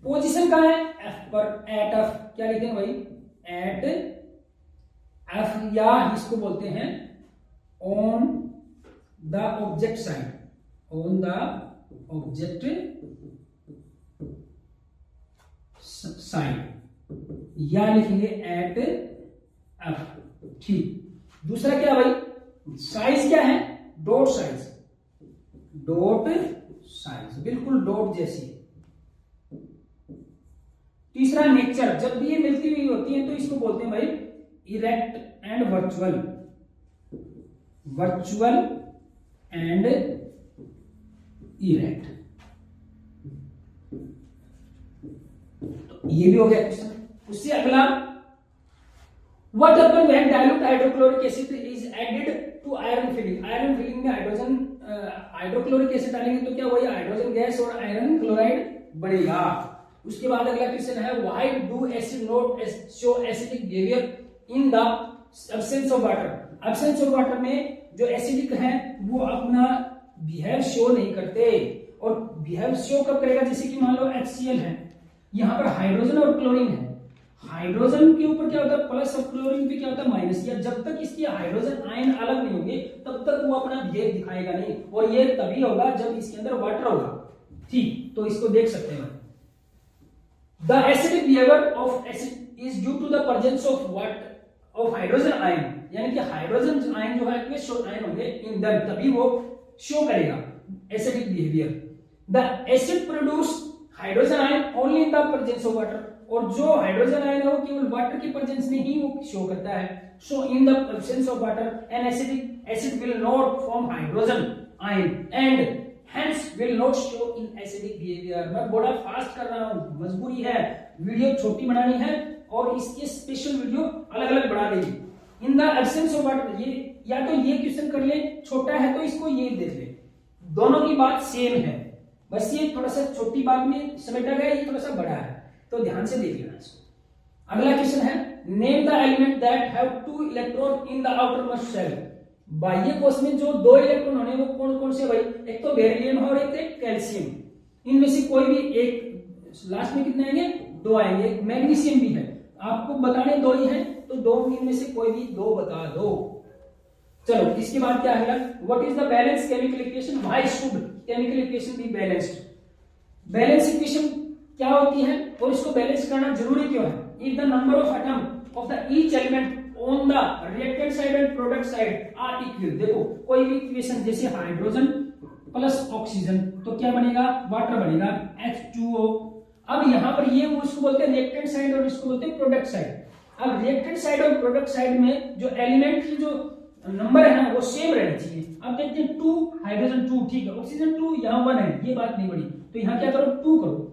पोजीशन कहां है? एफ पर, एट एफ, क्या लिखेंगे भाई? एट एफ, या इसको बोलते हैं on the object side, on the object side, या लिखेंगे एट एफ, ठीक। दूसरा क्या भाई? साइज क्या है? डॉट साइज, डॉट साइज, बिल्कुल डॉट जैसी। तीसरा नेचर, जब भी ये मिलती हुई होती है तो इसको बोलते हैं भाई erect and virtual, virtual and erect. तो ये भी हो गया क्वेश्चन। उससे अगला, what happen when dilute hydrochloric acid is added to iron filling. Iron filling में हाइड्रोजन हाइड्रोक्लोरिक एसिड डालेंगे तो क्या वही हाइड्रोजन गैस और आयरन क्लोराइड बढ़ेगा। उसके बाद अगला क्वेश्चन है, why do acid not show acidic behaviour in the absence of water. Absence of water में जो एसिडिक है वो अपना बिहेव शो नहीं करते, और बिहेव शो कब करेगा? जैसे कि मान लो HCl है, यहां पर हाइड्रोजन और क्लोरीन है, हाइड्रोजन के ऊपर क्या होता है? प्लस, और क्लोरीन पे क्या होता है? माइनस। या जब तक इसकी हाइड्रोजन आयन अलग नहीं होंगे तब तक वो अपना बिहेव दिखाएगा नहीं, और ये तभी होगा जब इसके अंदर वाटर होगा, ठीक। तो इसको देख सकते हैं। The acidic behavior of acid is due to the presence of what? Of hydrogen ion, यानी कि हाइड्रोजन आयन जो है क्वेश्चन आयन होंगे इन द, तभी वो शो करेगा acidic behaviour. The acid produce hydrogen ion only in the presence of water, और जो हाइड्रोजन आयन है वो केवल वाटर की प्रेजेंस में ही वो शो करता है। So in the presence of water an acid will not form hydrogen ion and hence will not show in acidic behavior। मैं बड़ा फास्ट कर रहा हूं, मजबूरी है, वीडियो छोटी बनानी है और इसके स्पेशल वीडियो अलग अलग बना देंगे। इन द एब्सेंस ऑफ वाटर, ये या तो ये क्वेश्चन कर ले, छोटा है तो इसको ये देख ले, दोनों की बात सेम है, बस ये थोड़ा सा छोटी बात में समेटा गया, ये थोड़ा सा बड़ा है, तो ध्यान से देख लेना इसको। अगला क्वेश्चन है, name the element that have 2 electron in the outermost shell. बाह्य कोश में जो 2 इलेक्ट्रॉन होने वो कौन कौन से भाई? एक तो बेरिलियम और एक थे कैल्शियम। इनमें से कोई भी एक, लास्ट में कितने आएंगे? 2 आएंगे। मैग्नीशियम भी है, आपको बताने 2 ही हैं, तो 2 इनमें से कोई भी 2 बता दो। चलो इसके बाद क्या है, what is the balance chemical equation, why should chemical equation be balanced. Balance equation क्या होती है और इसको बैलेंस करना जरूरी क्यों है। If the number of atom of the each element on the reactant side and product side are equal, देखो कोई भी इक्वेशन जैसे हाइड्रोजन प्लस ऑक्सीजन तो क्या बनेगा, वाटर बनेगा H2O। अब यहाँ पर ये उसको बोलते हैं रिएक्टेंट साइड और इसको बोलते हैं प्रोडक्ट साइड। अब रिएक्टेंट साइड और प्रोडक्ट साइड में जो एलिमेंट की जो नंबर है ना वो सेम रहनी चाहिए। अब देखते हैं 2 हाइड्रोजन 2 ठीक है, ऑक्सीजन 2 यहाँ 1 है, ये बात नहीं बड़ी, तो यहाँ क्या करो 2 करो।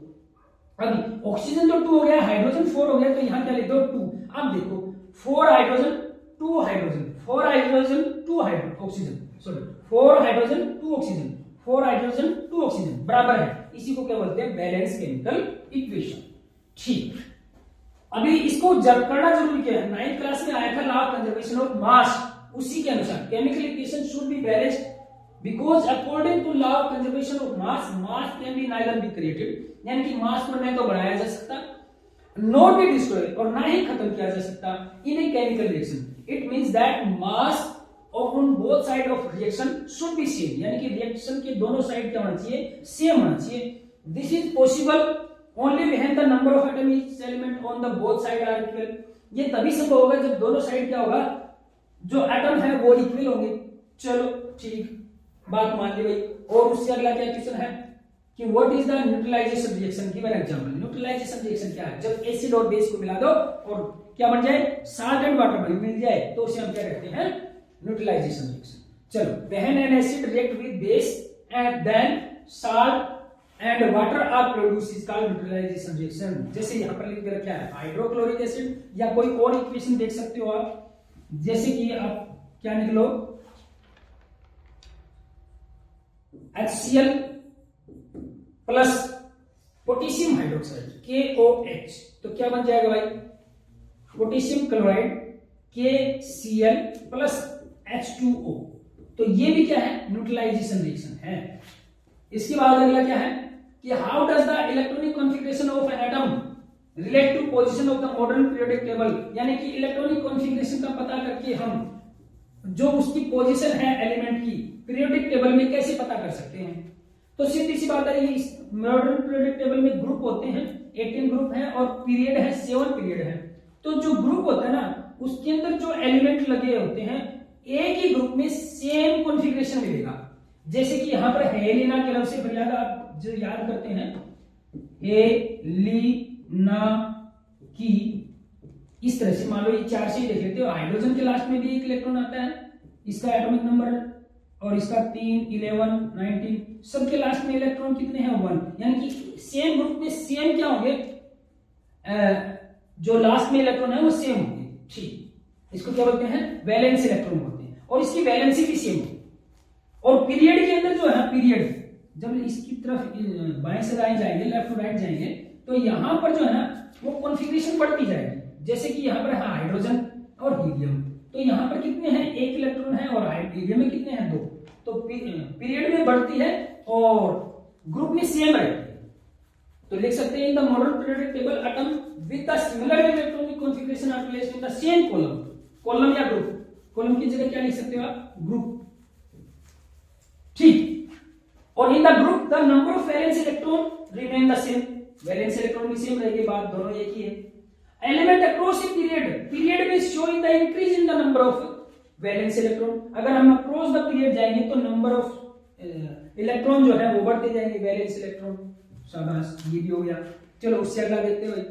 अभी ऑक्सीजन तो 2 हो गया, हाइड्रोजन 4 हो गया, तो यहाँ क्या लिख दो 2। अब देखो 4 hydrogen 2 hydrogen, 4 hydrogen 2 oxygen, sorry 4 hydrogen 2 oxygen, 4 hydrogen 2 oxygen बराबर है, इसी को क्या बोलते हैं बैलेंस केमिकल इक्वेशन। ठीक, अभी इसको जब करना जरूरी क्या है, 9th क्लास में आया था law of conservation of mass, उसी के अनुसार chemical equation should be balanced because according to law of conservation of mass, mass can be neither be created, यानी कि मास को न तो बढ़ाया जा सकता, नॉट बी डिस्ट्रॉयड और ना ही खत्म किया जा सकता in a chemical reaction. It means that mass on both side of reaction should be same, यानी कि रिएक्शन के दोनों साइड क्या होना चाहिए, सेम होना चाहिए। This is possible only when the number of atom each element on the both side are equal. ये तभी संभव होगा जब दोनों साइड क्या होगा, जो एटम है वो इक्वल होंगे। चलो ठीक, बात मान ली भाई। और उससे अगला क्या क्वेश्चन है कि what is the neutralisation reaction, given example. Neutralisation reaction क्या है, जब एसिड और बेस को मिला दो और क्या बन जाए, साल्ट एंड वाटर मिल जाए, तो उसे हम क्या कहते हैं, न्यूट्रलाइजेशन रिएक्शन। चलो, when an acid react with base and then salt and water are produce is called neutralisation reaction. जैसे यहां पर लिख के रखा है हाइड्रोक्लोरिक एसिड, या कोई और इक्वेशन देख सकते हो आप, जैसे कि आप क्या निकलो HCl plus potassium hydroxide KOH, तो क्या बन जाएगा भाई, potassium chloride KCl plus H2O। तो ये भी क्या है, न्यूट्रलाइजेशन रिएक्शन है। इसके बाद अगला क्या है कि how does the electronic configuration of an atom relate to position of the modern periodic table, यानी कि इलेक्ट्रॉनिक कॉन्फ़िगरेशन का पता करके हम जो उसकी पोजीशन है एलिमेंट की पीरियोडिक टेबल में कैसे पता कर सकते हैं। तो सीधी सी बात है, इस मॉडर्न पीरियोडिक टेबल में ग्रुप होते हैं, 18 ग्रुप है और पीरियड है 7 पीरियड है। तो जो ग्रुप होता है ना उसके अंदर जो एलिमेंट लगे होते हैं एक ही ग्रुप में सेम कॉन्फ़िगरेशन मिलेगा। जैसे कि यहां पर हेलिना के लफ्ज से फरियाद आप जो याद करते हैं, हेलिना की, इस तरह से मान लो ये 4 से देख लेते हो, हाइड्रोजन के लास्ट में भी एक इलेक्ट्रॉन आता है, इसका एटॉमिक नंबर और इसका 3, 11, 19, सबके लास्ट में इलेक्ट्रॉन कितने हैं 1, यानी कि सेम ग्रुप में सेम क्या होंगे, जो लास्ट में इलेक्ट्रॉन है वो सेम होंगे। ठीक, इसको क्या बोलते हैं, वैलेंस इलेक्ट्रॉन बोलते हैं, और इसकी वैलेंसी भी सेम होगी। और पीरियड के अंदर जो है पीरियड, जब इसकी तरफ बाएं से दाएं जाएंगे, लेफ्ट टू राइट जाएंगे, तो यहां पर जो है ना वो कॉन्फ़िगरेशन बढ़ती जाएगी। जैसे कि यहां पर है हाइड्रोजन और हीलियम, तो यहां पर कितने हैं, 1 इलेक्ट्रॉन है, और हीलियम में कितने हैं 2, तो पीरियड में बढ़ती है और ग्रुप में सेम रहती है। तो लिख सकते हैं in the modern periodic table atom with the similar electronic configuration are placed in the same column, column या ग्रुप, कॉलम की जगह क्या लिख सकते हो आप, ग्रुप। ठीक, और in the group the number of valence electron remain the same, valence electron भी सेम रहेंगे, बात दोनों एक ही है। Element across a period, period में showing the increase in the number of valence electron, अगर हम अक्रॉस द पीरियड जाएंगे तो नंबर ऑफ इलेक्ट्रॉन जो है वो बढ़ते जाएंगे, वैलेंस इलेक्ट्रॉन। शाबाश, ये भी हो गया। चलो उससे अगला देखते हैं,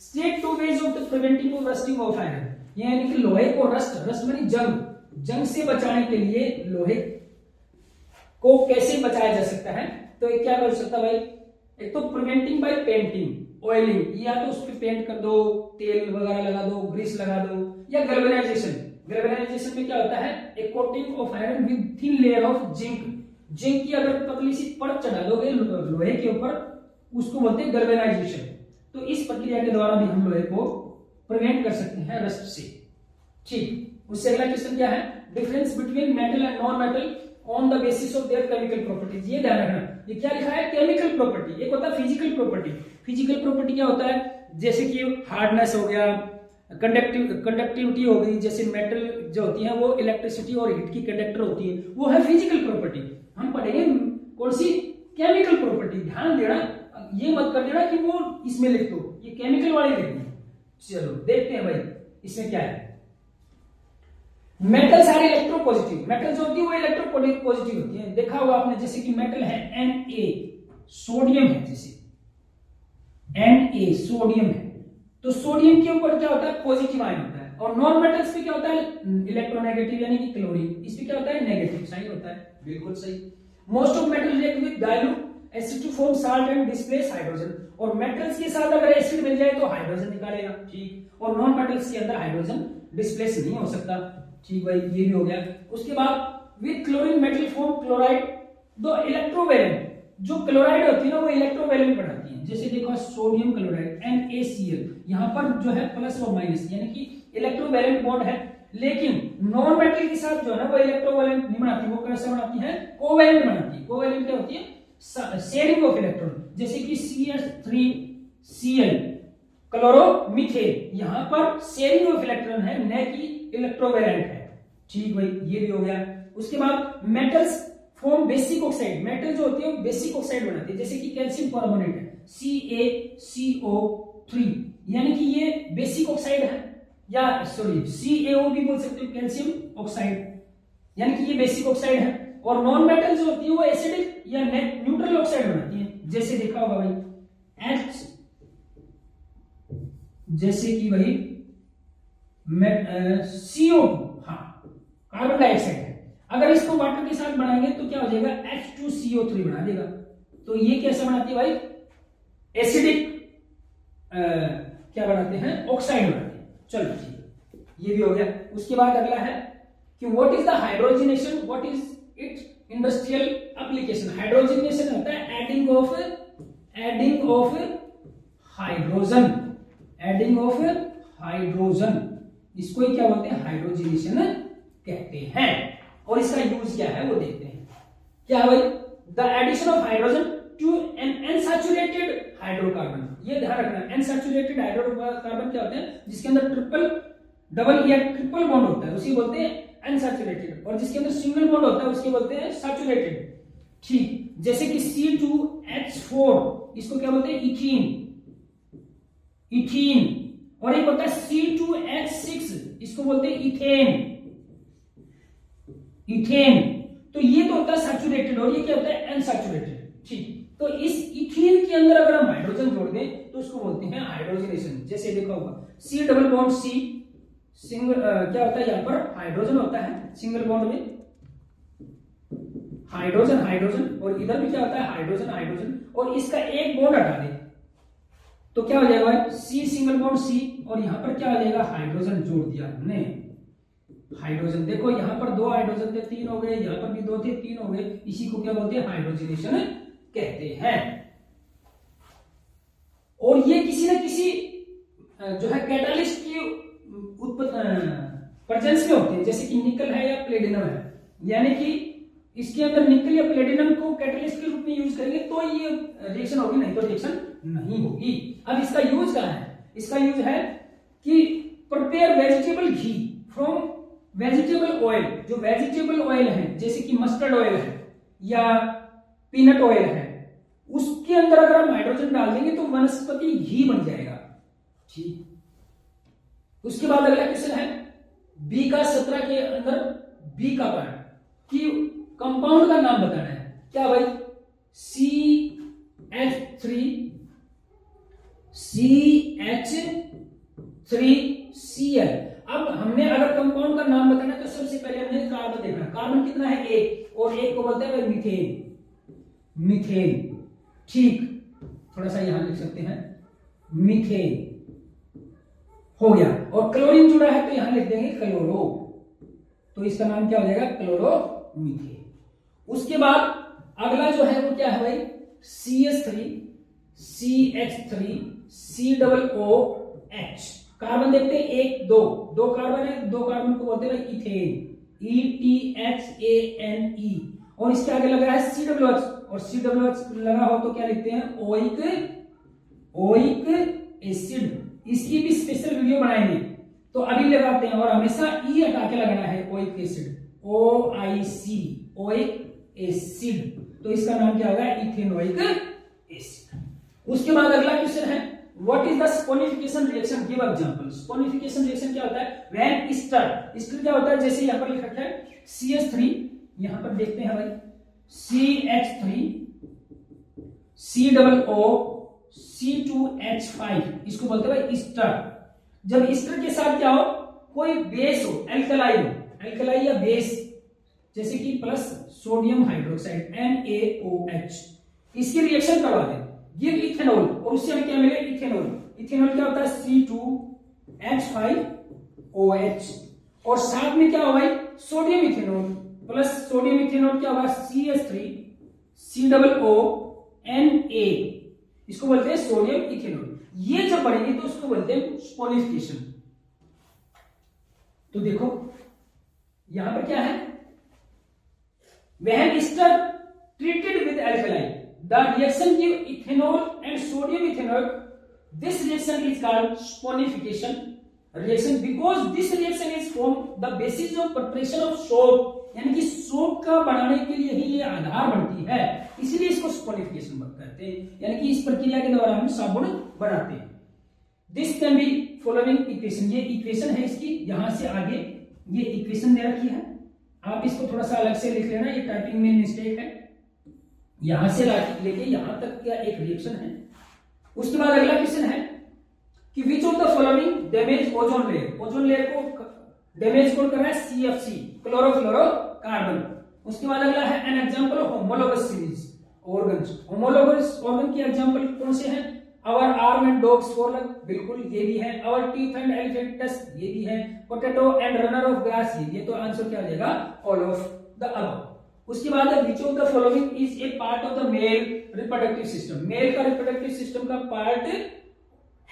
state 2 ways of the preventing of rusting of iron, यानी कि लोहे को रस्ट मानी जंग से बचाने के लिए लोहे को कैसे बचाया जा सकता है। तो ये क्या कर सकता भाई, एक तो प्रिवेंटिंग बाय पेंटिंग, ऑयलिंग, या तो उस पर पेंट कर दो, तेल वगैरह लगा दो, ग्रीस लगा दो, या गैल्वेनाइजेशन। गैल्वेनाइजेशन में क्या होता है, एक coating of iron with thin layer of zinc, zinc की अगर पतली सी परत चढ़ा दोगे लोहे के ऊपर, उसको बोलते हैं गैल्वेनाइजेशन। तो इस प्रक्रिया के द्वारा भी हम लोहे को प्रिवेंट कर सकते हैं रस्ट से। ठीक, उससे अगला क्वेश्चन क्या है, difference between metal and non metal on the basis of their chemical properties. ये ध्यान रखना, ये क्या लिखा है, केमिकल प्रॉपर्टी, एक होता है फिजिकल प्रॉपर्टी। फिजिकल प्रॉपर्टी क्या होता है, जैसे कि हार्डनेस हो गया, कंडक्टिविटी हो गई, जैसे मेटल जो होती है वो इलेक्ट्रिसिटी और हीट की कंडक्टर होती है, वो है फिजिकल प्रॉपर्टी। हम पढ़ेंगे कौन सी, केमिकल प्रॉपर्टी। ध्यान देना, ये मत कर देना कि वो इसमें लिख दो, ये केमिकल वाले लिख दो। चलो देखते हैं भाई इसमें क्या है। मेटल्स आर इलेक्ट्रोपॉजिटिव, मेटल जो होती है वो इलेक्ट्रोपॉजिटिव होती है। देखा होगा आपने, जैसे कि मेटल है Na, सोडियम है, जैसे Na सोडियम है, तो सोडियम के ऊपर क्या होता है, पॉजिटिव आयन होता है, और नॉन मेटल्स पे क्या होता है, इलेक्ट्रोनेगेटिव यानी कि क्लोरीन, इस पे क्या होता है, नेगेटिव साइन होता है। बिल्कुल सही। Most of metal react with dilute acid to form salt and displace hydrogen, और मेटल्स के साथ अगर एसिड मिल जाए तो हाइड्रोजन निकालेगा, ठीक, और नॉन मेटल्स के अंदर हाइड्रोजन डिस्प्लेस नहीं हो सकता, ठीक भाई, ये भी हो गया। उसके बाद with chlorine metal form chloride, दो इलेक्ट्रोवैलेंट, जो क्लोराइड होती है ना वो इलेक्ट्रोवैलेंट बनाती है, जैसे देखो सोडियम क्लोराइड NaCl, यहां पर जो है प्लस और माइनस यानी कि इलेक्ट्रोवैलेंट बॉन्ड है, लेकिन नॉन मेटल के साथ जो है ना वो इलेक्ट्रोवैलेंट नहीं बनाती, वो कैसे बनाती है, कोवैलेंट बनाती है। कोवैलेंट क्या होती है, शेयरिंग ऑफ इलेक्ट्रॉन, जैसे कि CH3Cl क्लोरोमीथेन, यहां पर शेयरिंग ऑफ इलेक्ट्रॉन है, न कि इलेक्ट्रोवैलेंट है, ठीक भाई, ये भी हो गया। उसके बाद metals form basic oxide, metal जो होती है वो बेसिक ऑक्साइड बनाती है, जैसे कि कैल्शियम कार्बोनेट है CaCO3, यानी कि ये बेसिक ऑक्साइड है, या सॉरी CaO भी बोल सकते हो, कैल्शियम ऑक्साइड, यानी कि ये बेसिक ऑक्साइड है। और नॉन मेटल जो होती है वो एसिडिक या न्यूट्रल ऑक्साइड बनाती है, जैसे देखा होगा भाई H, जैसे कि भाई CO2, हाँ कार्बन डाइऑक्साइड है, अगर इसको वाटर के साथ बनाएंगे तो क्या हो जाएगा, H2CO3 बना देगा। तो ये कैसे बनाती है भाई, एसिडिक क्या बनाते हैं, ऑक्साइड बनाते हैं। चलो ठीक, ये भी हो गया। उसके बाद अगला है कि what is the hydrogenation, what is it's industrial application. Hydrogenation होता है adding of hydrogen, adding of hydrogen, इसको ही क्या बोलते हैं, हाइड्रोजनेशन कहते हैं। और इसका यूज क्या है वो देखते हैं। क्या है भाई, the addition of hydrogen to an unsaturated hydrocarbon, ये ध्यान रखना, अनसैचुरेटेड हाइड्रोकार्बन क्या होते हैं, जिसके अंदर डबल या ट्रिपल बॉन्ड होता है उसी बोलते हैं अनसैचुरेटेड, और जिसके अंदर सिंगल बॉन्ड होता है उसके बोलते हैं सैचुरेटेड, ठीक। जैसे कि C2H4, इसको क्या बोलते हैं, इथीन, और एक होता है C2H6, इसको बोलते हैं इथेन। तो ये तो होता है सैचुरेटेड, और ये क्या होता है, अनसैचुरेटेड, ठीक। तो इस इथीन के अंदर अगर हम हाइड्रोजन जोड़ दें तो उसको बोलते हैं हाइड्रोजनेशन। जैसे देखा होगा C double bond C, single क्या होता है, यहां पर हाइड्रोजन होता है, सिंगल बॉन्ड में हाइड्रोजन, और इधर भी क्या होता है, हाइड्रोजन, और इसका एक बॉन्ड हटा दे तो क्या हो जाएगा, C सिंगल बॉन्ड C, और यहां पर क्या हो जाएगा, हाइड्रोजन जोड़ दिया हमने, हाइड्रोजन। देखो यहां पर 2 हाइड्रोजन थे, 3 हो गए, यहां पर भी 2 थे, 3 हो गए, इसी को क्या बोलते हैं, हाइड्रोजनेशन कहते हैं। और ये किसी न किसी जो है कैटालिस्ट की प्रेजेंस में होते हैं, जैसे कि निकल है या प्लेटिनम है, यानी कि इसके अंदर निकल या प्लेटिनम को कैटालिस्ट के रूप में यूज करेंगे तो ये रिएक्शन होगी, नहीं तो रिएक्शन नहीं होगी। अब इसका यूज क्या है, इसका यूज है कि prepare vegetable ghee from vegetable oil, जो वेजिटेबल ऑयल है जैसे कि मस्टर्ड ऑयल है या पीनट ऑयल है, उसके अंदर अगर हम हाइड्रोजन डाल देंगे तो वनस्पति घी बन जाएगा, ठीक। उसके बाद अगला क्वेश्चन है बी का 17 के अंदर बी का पार्ट कि कंपाउंड का नाम बताना है। क्या भाई, CH3CL। अब हमने अगर कंपाउंड का नाम बताना है तो सबसे पहले हमने कार्बन देखना, कार्बन कितना है, एक, और एक को बोलते हैं मीथेन, ठीक। थोड़ा सा यहां लिख सकते हैं, मीथेन हो गया, और क्लोरीन जुड़ा है तो यहां लिख देंगे क्लोरो, तो इसका नाम क्या हो जाएगा, क्लोरोमीथेन। उसके बाद अगला जो है वो क्या है भाई, CH3CH3COOH। कार्बन देखते हैं, 1 2 कार्बन है, 2 कार्बन को बोलते हैं इथेन, ETHANE, और इसके आगे लगा है COOH, और COOH लगा हो तो क्या लिखते हैं, ओइक एसिड। इसकी भी स्पेशल वीडियो बनाएंगे, तो अभी लगाते हैं और हमेशा ई हटा के लगाना है, oic acid, OIC, oic acid. तो इसका नाम क्या होगा, इथेनोइक एसिड। उसके बाद अगला क्वेश्चन है, what is the saponification reaction, give example. Saponification reaction क्या होता है, व्हेन ईस्टर क्या होता है, जैसे यहां पर लिखा है CH3, यहां पर देखते हैं भाई CH3 COO C2H5, इसको बोलते हैं भाई ईस्टर। जब ईस्टर के साथ क्या हो, कोई बेस हो, एल्कलाई या बेस, जैसे कि प्लस सोडियम हाइड्रोक्साइड NaOH, इसकी रिएक्शन करवा दें, गिव इथेनॉल, और उससे हमें क्या मिले, इथेनॉल। इथेनॉल क्या होता है, C2H5OH, और साथ में क्या होगा भाई, sodium ethanol plus sodium ethanol क्या होगा, CH3 COO Na, इसको बोलते हैं सोडियम इथेनॉल। ये जब बढ़ेंगे तो उसको बोलते हैं स्पोनिफिकेशन। तो देखो यहां पर क्या है, when ester treated with alkali, the reaction give ethanol and sodium ethanol. This reaction is called sponification reaction because this reaction is from the basis of preparation of soap, यानी कि सोप का बनाने के लिए ही ये आधार बनती है, इसीलिए इसको स्पोनिफिकेशन कहते हैं, यानी कि इस प्रक्रिया के द्वारा हम साबुन बनाते हैं। This can be following equation, ये इक्वेशन है इसकी, यहां से आगे ये इक्वेशन दे रखी है, आप इसको थोड़ा सा अलग से लिख लेना, ये टाइपिंग में मिस्टेक है। यहां से लेके यहां तक का एक रिएक्शन है। उसके बाद अगला क्वेश्चन है कि विच of the following damage ozone layer, ozone layer को डैमेज कौन कर रहा है, CFC, क्लोरोफ्लोरोकार्बन। उसके बाद अगला है an example of homologous series organs, homologous organ के एग्जांपल कौन से हैं, आवर आर्म एंड डॉग्स फोरलेग, बिल्कुल ये भी है, आवर टीथ एंड एलिफेंटस, ये भी है, potato and runner of grass, ये तो आंसर क्या हो जाएगा, ऑल ऑफ द अबव। उसके बाद which of the following is a part of the male reproductive system, male का रिप्रोडक्टिव सिस्टम का पार्ट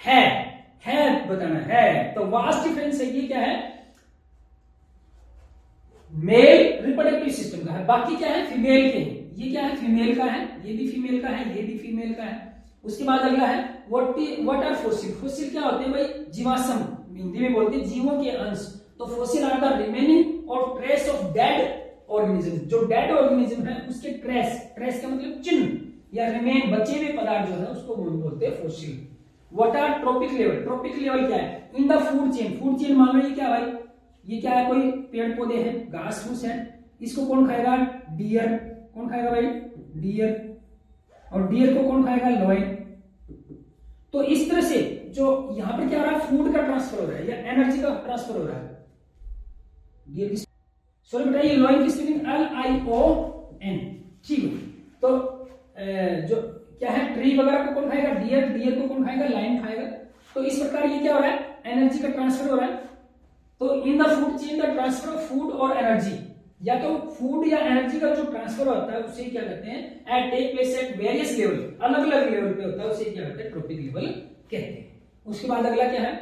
है बताना है, तो वास्ट डिफरेंस है, ये क्या है, मेल रिप्रोडक्टिव सिस्टम का है, बाकी क्या है, फीमेल के हैं, ये क्या है, फीमेल का है, ये भी फीमेल का है, ये भी फीमेल का है। उसके बाद अगला है व्हाट आर फोसिल, फोसिल क्या होते हैं भाई, जीवाश्म, हिंदी में बोलते हैं जीवों के अंश। तो फोसिल आर द रिमेनिंग और ट्रेस ऑफ डेड ऑर्गेनिज्म, जो डेड ऑर्गेनिज्म है उसके ट्रेस का मतलब चिन्ह या रिमेन, बचे हुए पदार्थ जो है उसको बोलते हैं fossil. What are trophic level, trophic level क्या है, in the food chain, food chain मान लो ये क्या भाई, ये क्या है, कोई पेड़ पौधे हैं, घास फूस है, इसको कौन खाएगा, डियर, कौन खाएगा भाई, डियर, और डियर को कौन खाएगा, लॉयन। तो इस तरह से जो यहां पर क्या हो रहा है, फूड का ट्रांसफर हो रहा है या एनर्जी का ट्रांसफर हो रहा है, डियर की सॉरी बेटा, ये लॉयन की स्पेलिंग LION, ठीक है। तो जो क्या है, ट्री वगैरह को कौन खाएगा, डियर, डियर को कौन खाएगा, लायन खाएगा। तो इस प्रकार ये क्या हो रहा है, एनर्जी का ट्रांसफर हो रहा है। तो इन the food chain the transfer of food और एनर्जी, या तो फूड या एनर्जी का जो ट्रांसफर होता है उसे क्या कहते हैं, at take place at various level, अलग अलग लेवल पे होता है, उसे क्या कहते हैं, ट्रॉपिक लेवल कहते हैं। उसके बाद अगला क्या है,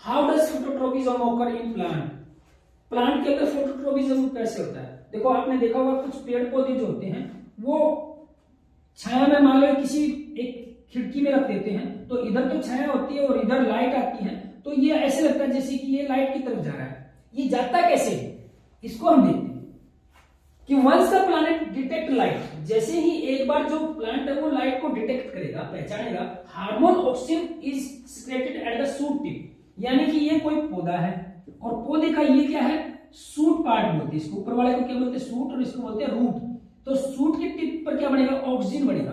how does phototropism occur in plant, plant के अंदर फोटोट्रोपिज्म कैसे होता है। देखो आपने देखा होगा कुछ पेड़ पौधे जो होते हैं वो छाया में मान लो किसी एक खिड़की में रख देते हैं, तो इधर तो छाया होती है और इधर लाइट आती है, तो ये ऐसे लगता है जैसे कि ये लाइट की तरफ जा रहा है। ये जाता कैसे है, इसको हम देखते हैं कि once the planet detect light, जैसे ही एक बार जो प्लांट है वो लाइट को डिटेक्ट करेगा, पहचानेगा, hormone oxygen is secreted at the shoot tip, यानी कि ये कोई पौधा है और पौधे का ये क्या है, शूट पार्ट बोलते हैं इसको, ऊपर वाले को क्या बोलते हैं, शूट, और इसको बोलते हैं रूट। तो शूट के टिप पर क्या बनेगा, ऑक्सीजन बनेगा,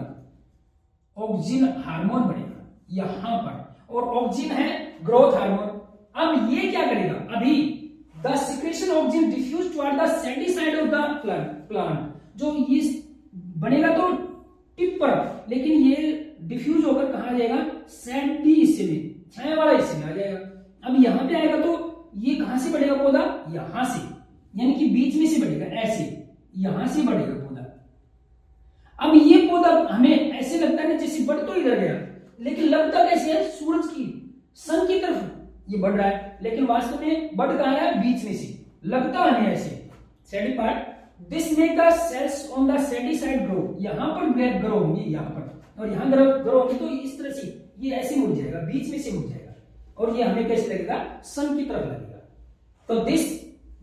ऑक्सीजन हार्मोन बनेगा यहां पर, और ऑक्सीजन है ग्रोथ हार्मोन। अब ये क्या करेगा, अभी the secretion oxygen diffuse toward the sandy side of the plant, जो ये बनेगा तो टिप पर, लेकिन ये डिफ्यूज होकर कहां जाएगा, सैंडी हिस्से में, छाया वाला हिस्से में आ जाएगा। अब यहां पे आएगा तो ये कहां से बढ़ेगा पौधा, यहां से, यानी कि बीच में से बढ़ेगा, ऐसे यहां से बढ़ेगा पौधा। अब ये पौधा हमें ऐसे लगता है जैसे बढ़ तो इधर गया, लेकिन लगता कैसे है, सूरज की, सन की तरफ ये बढ़ रहा है, लेकिन वास्तव में बढ़ कहां रहा है, बीच में से, लगता हमें ऐसे shady part. This make the cells on the shady side grow, यहां पर ग्रो होंगी, यहां पर, और यहां ग्रो होंगी, तो इस तरह से ये ऐसे मुड़ जाएगा, बीच में से मुड़ जाएगा, और ये हमें कैसे लगेगा, सन की तरफ लगेगा। तो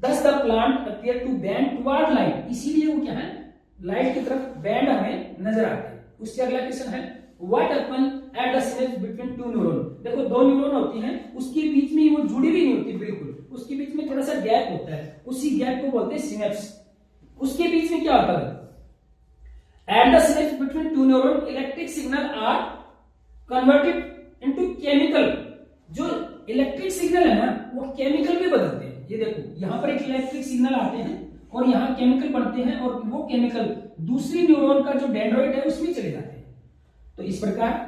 thus the plant appear to bend toward light, इसीलिए वो क्या है, लाइट की तरफ बेंड हमें नजर आते हैं। उससे अगला क्वेश्चन है what happen at the synapse between two neuron. देखो दो न्यूरॉन होती हैं, उसके बीच में वो जुड़ी भी नहीं होती बिल्कुल, उसके बीच में थोड़ा सा गैप होता है, उसी गैप को बोलते हैं सिनेप्स। उसके बीच में क्या होता है, at the synapse between two neuron electric signal are converted into chemical. जो इलेक्ट्रिक सिग्नल है ना वो केमिकल में बदलते हैं। ये देखो यहां पर एक इलेक्ट्रिक सिग्नल आते हैं और यहाँ केमिकल बनते हैं और वो केमिकल दूसरी न्यूरॉन का जो डेंड्राइट है उसमें चले जाते हैं। तो इस प्रकार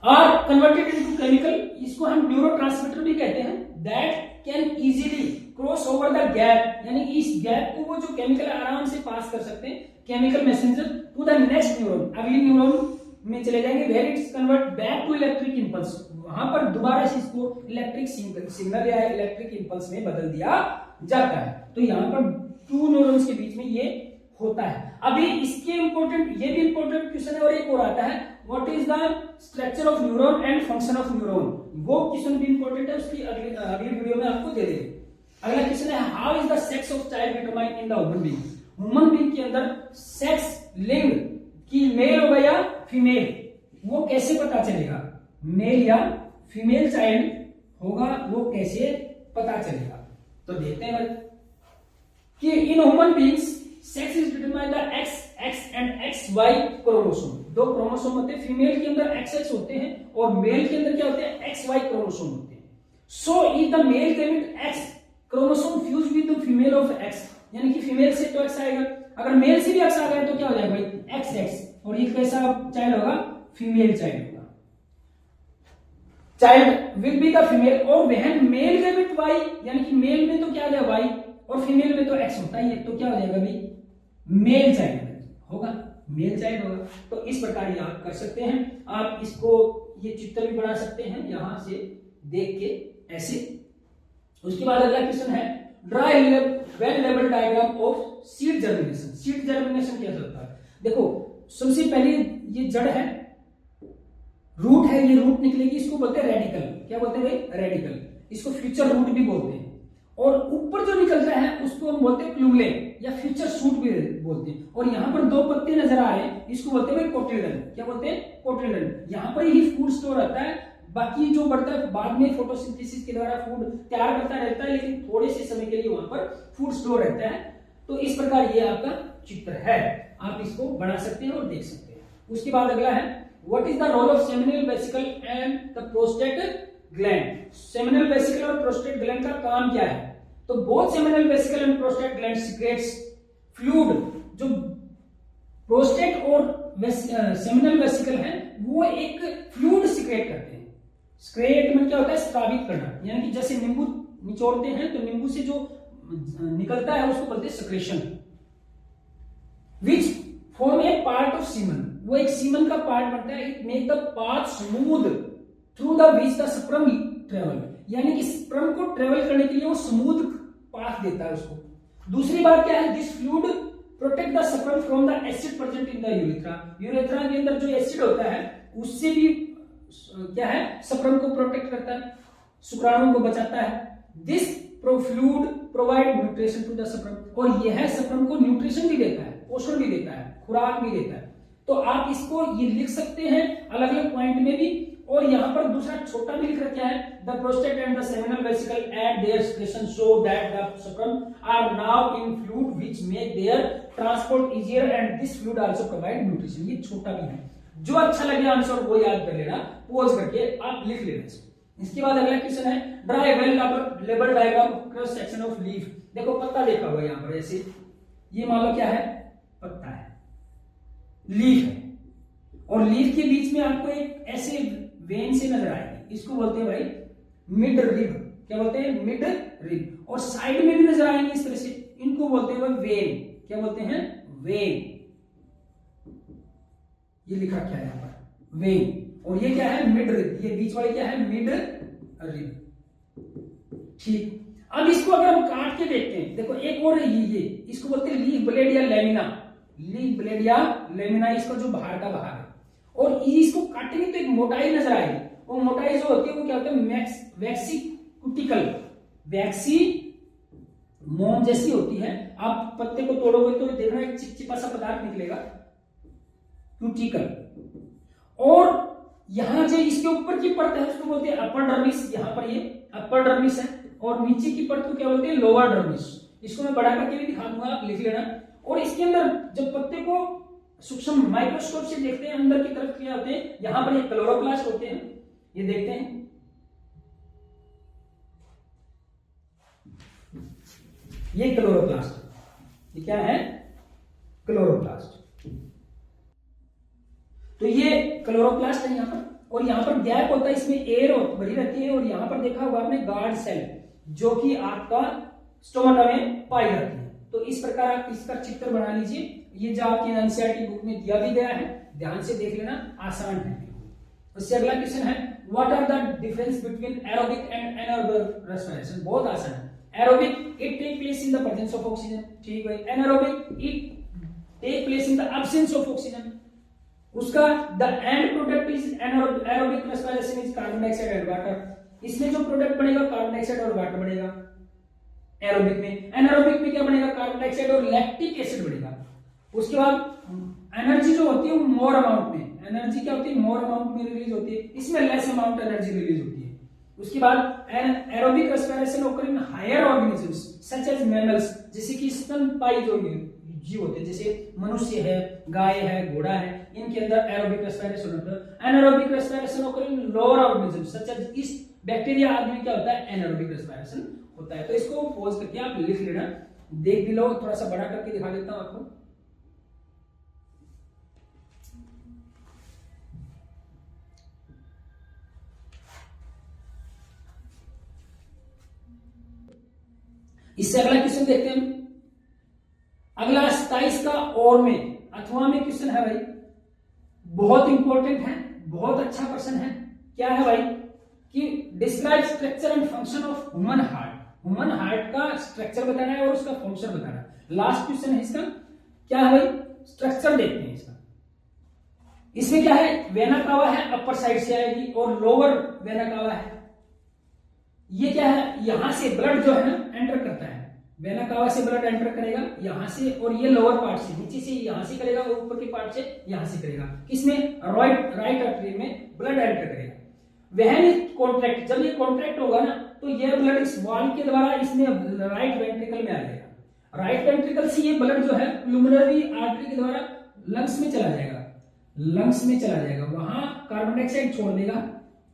आर कन्वर्टेड इनटू केमिकल, इसको हम न्यूरोट्रांसमीटर भी कहते हैं, that can easily cross over the gap, यानी इस गैप को वो जो केमिकल आराम से पास कर सकते हैं, chemical messenger to the next neuron, अगली न्यूरॉन में चले जाएंगे, where it's convert back to electric impulse, वहां पर दोबारा से इसको इलेक्ट्रिक सिग्नल या इलेक्ट्रिक इंपल्स में बदल दिया जाता है। तो यहाँ पर टू न्यूरॉन्स के बीच में ये होता है। अभी इसके इंपॉर्टेंट, ये भी इंपॉर्टेंट क्वेश्चन है और एक और आता है what is the structure of neuron and function of neuron, वो क्वेश्चन भी इंपॉर्टेंट है, उसकी अगली वीडियो में आपको दे देंगे। अगला क्वेश्चन है how is the sex of child determined in the human being. Human being के अंदर सेक्स, लिंग की मेल होगा या फीमेल, वो कैसे पता चलेगा, मेल या फीमेल चाइल्ड होगा वो कैसे पता चलेगा। तो देखते हैं कि in human beings sex is determined by x and XY chromosome. दो क्रोमोसोम होते हैं, फीमेल के अंदर XX होते हैं और मेल के अंदर क्या होते हैं, XY क्रोमोसोम होते हैं। So if the male gamete X chromosome fuse with the female of X, यानी कि फीमेल से तो X आएगा, अगर मेल से भी X आ गया तो क्या हो जाएगा भाई XX, और ये कैसा चाइल्ड होगा, फीमेल चाइल्ड होगा। Child will be the female, और वहन मेल गैमेट Y, यानी कि मेल में तो क्या आ जाएगा Y और फीमेल में तो X होता ही है, तो क्या हो जाएगा भाई मेल चाइल्ड होगा, मेल चाइल्ड होगा। तो इस प्रकार ये आप कर सकते हैं। आप इसको ये चित्र भी बना सकते हैं यहां से देख के ऐसे। उसके बाद अगला क्वेश्चन है draw well labelled diagram of seed germination. Seed germination क्या होता है, देखो सबसे पहले ये जड़ है, रूट है, ये रूट निकलेगी, इसको बोलते हैं रेडिकल। क्या बोलते हैं भाई, रेडिकल। इसको फ्यूचर रूट भी बोलते हैं। और ऊपर जो निकलता है उसको हम बोलते हैं प्लूले या फ्यूचर शूट भी बोलते हैं। और यहाँ पर दो पत्ते नजर आ रहे हैं, इसको बोलते हैं भाई कोटिल्डन। क्या बोलते हैं, कोटिल्डन। यहाँ पर ही फूड स्टोर रहता है, बाकी जो बढ़ता है बाद में फोटोसिंथेसिस के द्वारा फूड तैयार करता रहता है, लेकिन थोड़े से समय के लिए वहां पर फूड स्टोर रहता है। तो इस प्रकार ये आपका चित्र है, आप इसको बना सकते हैं और देख सकते हैं। उसके बाद अगला है what is the role of seminal vesicle and the prostate gland. Seminal vesicle और प्रोस्टेट ग्लैंड का काम क्या है, तो both seminal vesicle and prostate gland secretes fluid. जो प्रोस्टेट और सेमिनल वेसिकल है वो एक फ्लूइड सीक्रेट करते हैं। सीक्रेट में क्या होता है, स्रावित करना, यानी कि जैसे नींबू निचोड़ते हैं तो नींबू से जो निकलता है उसको बोलते हैं secretion, which form A part of semen. वो एक सीमन का पार्ट बनता है। It make the path smooth through the which the sperm travel, यानी कि स्पर्म को ट्रेवल करने के लिए वो स्मूथ पाथ देता है उसको। दूसरी बात क्या है, this fluid protect the sperm from the acid present in the urethra. Urethra के अंदर जो एसिड होता है उससे भी क्या है, स्पर्म को प्रोटेक्ट करता है, शुक्राणुओं को बचाता है। This fluid provide nutrition to the sperm, और यह स्पर्म को न्यूट्रिशन भी देता है, पोषण भी देता है, खुराक भी देता है। तो आप इसको ये लिख सकते हैं अलग अलग पॉइंट में भी। और यहां पर दूसरा छोटा भी लिख रखा है the prostate and the seminal vesicle at their secretion so that the sperm are now in fluid which make their transport easier and this fluid also provide nutrition. ये छोटा भी है, जो अच्छा लगे आंसर वो याद कर लेना, पॉज करके आप लिख लेना इसको। इसके बाद अगला क्वेश्चन है draw a well labelled diagram of cross section of leaf. देखो पत्ता देखा हुआ यहां पर ऐसे, ये मान लो क्या है, पत्ता है, लीफ है, और लीफ के बीच में आपको एक ऐसे वेन से नजर आएगी, इसको बोलते हैं भाई मिड रिब। क्या बोलते हैं, मिड रिब। और साइड में भी नजर आएंगे इस तरह से, इनको बोलते हैं भाई वेन। क्या बोलते हैं, वेन। ये लिखा क्या है यहाँ पर, वेन। और ये क्या है, मिड रिब। ये बीच वाले क्या है, मिड रिब। ठीक, अब इसको अगर हम काट के देखते हैं, देखो एक और है ये इसको बोलते हैं लीफ ब्लेड या लेमिना। लीफ ब्लेड या लेमिना, इसका जो बाहर का भाग है। और इसको काटेंगे तो एक मोटाई नजर आएगी, वो मोटाई जो होती है वो क्या होता है, वैक्सी क्यूटिकल, वैक्सी मोम जैसी होती है। आप पत्ते को तोड़ोगे तो देखना एक चिपचिपा सा पदार्थ निकलेगा, क्यूटिकल। और यहां जो इसके ऊपर की परत है उसको बोलते हैं अपर डर्मिस, यहां पर ये अपर डर्मिस है, और नीचे की परत को क्या बोलते हैं, लोअर डर्मिस। इसको मैं बड़ा करके भी दिखा दूंगा, आप लिख लेना। और इसके अंदर जब पत्ते को सूक्ष्म माइक्रोस्कोप से देखते हैं अंदर की तरफ क्या होते हैं, यहां पर ये क्लोरोप्लास्ट होते हैं, ये देखते हैं, ये क्लोरोप्लास्ट, ये क्या है, क्लोरोप्लास्ट। तो ये क्लोरोप्लास्ट है यहाँ पर, और यहाँ पर गैप होता है, इसमें एयर भरी रहती है। और यहाँ पर देखा होगा आपने गार्ड सेल, जो कि आपका स्टोमाटा में पाई जाती है। तो इस प्रकार आप इसका चित्र बना लीजिए। ये जो आपकी एनसीईआरटी बुक में दिया भी गया है, ध्यान से देख लेना, आसान है। उससे अगला क्वेश्चन है, what are the difference between aerobic and anaerobic respiration. बहुत आसान है। Aerobic it take place in the presence of oxygen, ठीक है। Anaerobic it take place in the absence of oxygen. उसका the end product is aerobic respiration is carbon dioxide and water. इसमें जो product बनेगा carbon dioxide और water बनेगा aerobic में। Anaerobic में क्या बनेगा, कार्बन डाइऑक्साइड और लैक्टिक एसिड बनेगा। उसके बाद एनर्जी जो होती है वो मोर अमाउंट में, एनर्जी क्या होती है, मोर अमाउंट में रिलीज होती है, इसमें लेस अमाउंट एनर्जी रिलीज होती है। उसके बाद aerobic respiration occur in higher organisms such as mammals, जैसे कि स्तनपायी जो जीव होते हैं, जैसे मनुष्य है, गाय है, घोड़ा है, इनके अंदर एरोबिक रेस्पिरेशन होता है। Anaerobic respiration occur in lower organisms such as yeast bacteria आदि में क्या होता है, एनारोबिक रेस्पिरेशन होता है। तो इसको पॉज करके आप लिख लेना, देख भी लो, थोड़ा सा बड़ा करके दिखा देता हूं आपको। इससे अगला क्वेश्चन देखते हैं। अगला 27 का और में अथवा में क्वेश्चन है भाई, बहुत इंपॉर्टेंट है, बहुत अच्छा क्वेश्चन है। क्या है भाई कि describe structure and function of human heart. Human heart का स्ट्रक्चर बताना है और उसका फंक्शन बताना है। लास्ट क्वेश्चन है इसका। क्या है भाई, स्ट्रक्चर देखते हैं इसका। इसमें क्या है, वेना कावा है, अपर साइड से आएगी, और लोअर वेना कावा है। ये क्या है, यहां से ब्लड जो है एंटर करता है, वेना कावा से ब्लड एंटर करेगा यहां से, और ये लोअर पार्ट से, नीचे से यहां से करेगा, और ऊपर के पार्ट से यहां से करेगा। किसमें, राइट आर्टरी में ब्लड एंटर करेगा। वह कॉन्ट्रैक्ट, जब ये कॉन्ट्रैक्ट होगा ना, तो ये ब्लड इस वाल्व के द्वारा इसमें राइट वेंट्रिकल में आ जाएगा। राइट वेंट्रिकल से ये ब्लड जो है प्लुमिनरी आर्टरी के द्वारा लंग्स में चला जाएगा, लंग्स में चला जाएगा, वहां कार्बन डाइऑक्साइड छोड़ देगा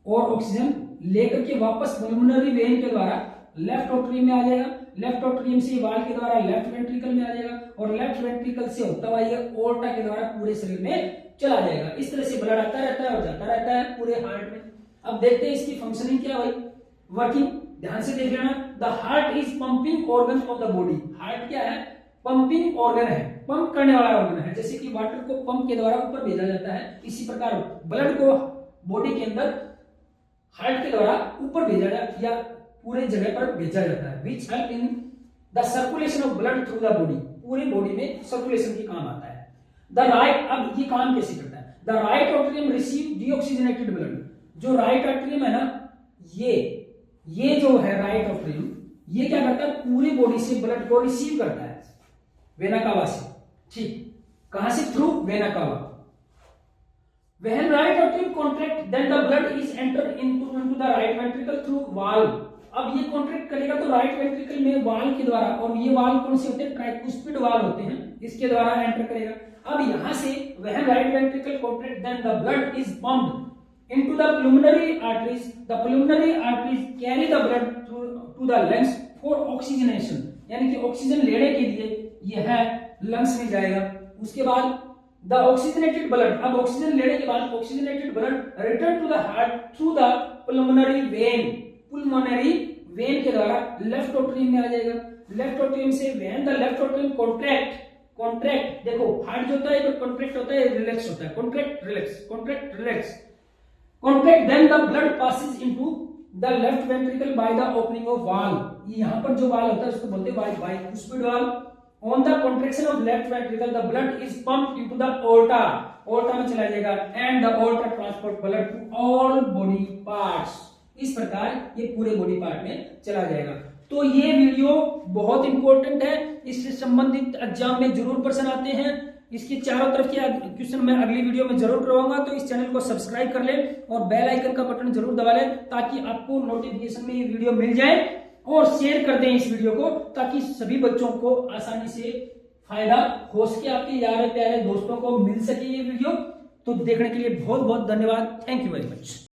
और ऑक्सीजन लेकर के वापस पल्मोनरी वेन के द्वारा लेफ्ट एट्रियम में आ जाएगा। लेफ्ट एट्रियम से वाल के द्वारा लेफ्ट वेंट्रिकल में आ जाएगा, और लेफ्ट वेंट्रिकल से होता हुआ ये ओर्टा के द्वारा पूरे शरीर में चला जाएगा। इस तरह से ब्लड आता रहता है और जाता रहता है पूरे हार्ट में। अब देखते हैं इसकी फंक्शनिंग क्या भाई, वर्किंग, ध्यान से देख लेना। The heart is pumping organ of the body. Heart क्या है, पंपिंग ऑर्गन है, पंप करने वाला ऑर्गन है। जैसे कि वाटर को पंप के द्वारा ऊपर भेजा जाता है, इसी प्रकार ब्लड को बॉडी के अंदर हार्ट के द्वारा ऊपर भेजा जाता या पूरे जगह पर भेजा जाता है। Which help in the circulation of blood through the body, पूरे बॉडी में सर्कुलेशन के काम आता है। द राइट, अब ये काम कैसे करता है, the right atrium receive deoxygenated blood. जो राइट एट्रियम है ना, ये जो है राइट एट्रियम, ये क्या करता है, पूरी बॉडी से ब्लड को रिसीव करता है वेना कावा से। ठीक, कहां से, through vena cava. When right atrium contract, then the blood is entered into the right ventricle through valve. अब ये कॉन्ट्रैक्ट करेगा तो राइट वेंट्रिकल में वाल्व के द्वारा, और ये वाल्व कौन से होते हैं, ट्राइकुस्पिड वाल्व होते हैं, इसके द्वारा एंटर करेगा। अब यहां से when right ventricle contract, then the blood is pumped into the pulmonary arteries. The pulmonary arteries carry the blood to the lungs for oxygenation. यानी कि ऑक्सीजन लेने के लिए यह लंग्स में जाएगा। उसके बाद द ऑक्सीजनेटेड ब्लड, अब ऑक्सीजन लेने के बाद oxygenated blood return to the heart through the pulmonary vein. Pulmonary vein के द्वारा लेफ्ट एट्रियम में आ जाएगा। लेफ्ट एट्रियम से when the left atrium contract, देखो हार्ट जो होता है एक कॉन्ट्रैक्ट होता है, रिलैक्स होता है, contract relax, contract relax, contract, then the blood passes into the left ventricle by the opening of valve. यहां पर जो वाल्व होता है उसको बोलते हैं bicuspid valve. On the contraction of left ventricle, the blood is pumped into the aorta. Aorta में चला जाएगा, and the aorta transport blood to all body parts. इस प्रकार ये पूरे बॉडी पार्ट में चला जाएगा। तो ये वीडियो बहुत इंपॉर्टेंट है, इससे संबंधित एग्जाम में जरूर प्रश्न आते हैं। इसके चारों तरफ के क्वेश्चन मैं अगली वीडियो में जरूर करवाऊंगा। तो इस चैनल को सब्सक्राइब कर ले और बेल आइकन का बटन जरूर दबा ले, ताकि आपको नोटिफिकेशन में ये वीडियो मिल जाए। और शेयर कर दें इस वीडियो को, ताकि सभी बच्चों को आसानी से फायदा हो सके, आपके यार प्यारे दोस्तों को मिल सके ये वीडियो। तो देखने के लिए बहुत बहुत धन्यवाद। Thank you very much.